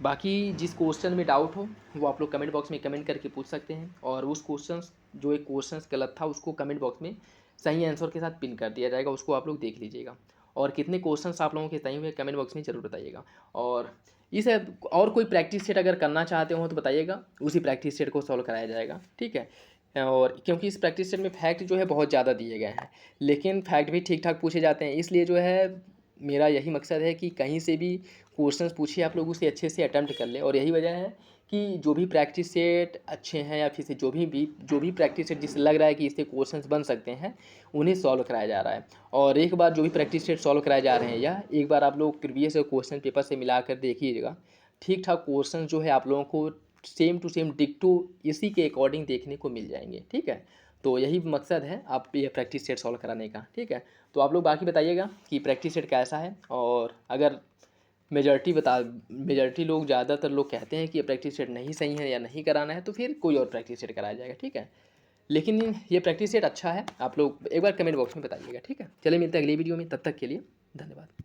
बाकी जिस क्वेश्चन में डाउट हो वो आप लोग कमेंट बॉक्स में कमेंट करके पूछ सकते हैं। और उस जो एक क्वेश्चन गलत था उसको कमेंट बॉक्स में सही आंसर के साथ पिन कर दिया जाएगा, उसको आप लोग देख लीजिएगा। और कितने क्वेश्चंस आप लोगों के सही हुए कमेंट बॉक्स में ज़रूर बताइएगा। और इसे और कोई प्रैक्टिस सेट अगर करना चाहते हो तो बताइएगा, उसी प्रैक्टिस सेट को सॉल्व कराया जाएगा, ठीक है। और क्योंकि इस प्रैक्टिस सेट में फैक्ट जो है बहुत ज़्यादा दिए गए हैं, लेकिन फैक्ट भी ठीक ठाक पूछे जाते हैं। इसलिए जो है मेरा यही मकसद है कि कहीं से भी क्वेश्चंस पूछिए आप लोग उसे अच्छे से अटेम्प्ट कर लें। और यही वजह है कि जो भी प्रैक्टिस सेट अच्छे हैं या फिर से जो भी प्रैक्टिस सेट जिससे लग रहा है कि इससे क्वेश्चंस बन सकते हैं उन्हें सॉल्व कराया जा रहा है। और एक बार जो भी प्रैक्टिस सेट सॉल्व कराए जा रहे हैं या एक बार आप लोग प्रीवियस क्वेश्चन पेपर से मिला कर देखिएगा, ठीक ठाक क्वेश्चन जो है आप लोगों को सेम टू सेम डिक्टो इसी के अकॉर्डिंग देखने को मिल जाएंगे। ठीक है, तो यही मकसद है आप ये प्रैक्टिस सेट सॉल्व कराने का। ठीक है, तो आप लोग बाकी बताइएगा कि प्रैक्टिस सेट कैसा है, और अगर मेजॉरिटी लोग, ज़्यादातर लोग कहते हैं कि ये प्रैक्टिस सेट नहीं सही है या नहीं कराना है, तो फिर कोई और प्रैक्टिस सेट कराया जाएगा। ठीक है, लेकिन ये प्रैक्टिस सेट अच्छा है, आप लोग एक बार कमेंट बॉक्स में बताइएगा। ठीक है, चलिए मिलते हैं अगली वीडियो में, तब तक के लिए धन्यवाद।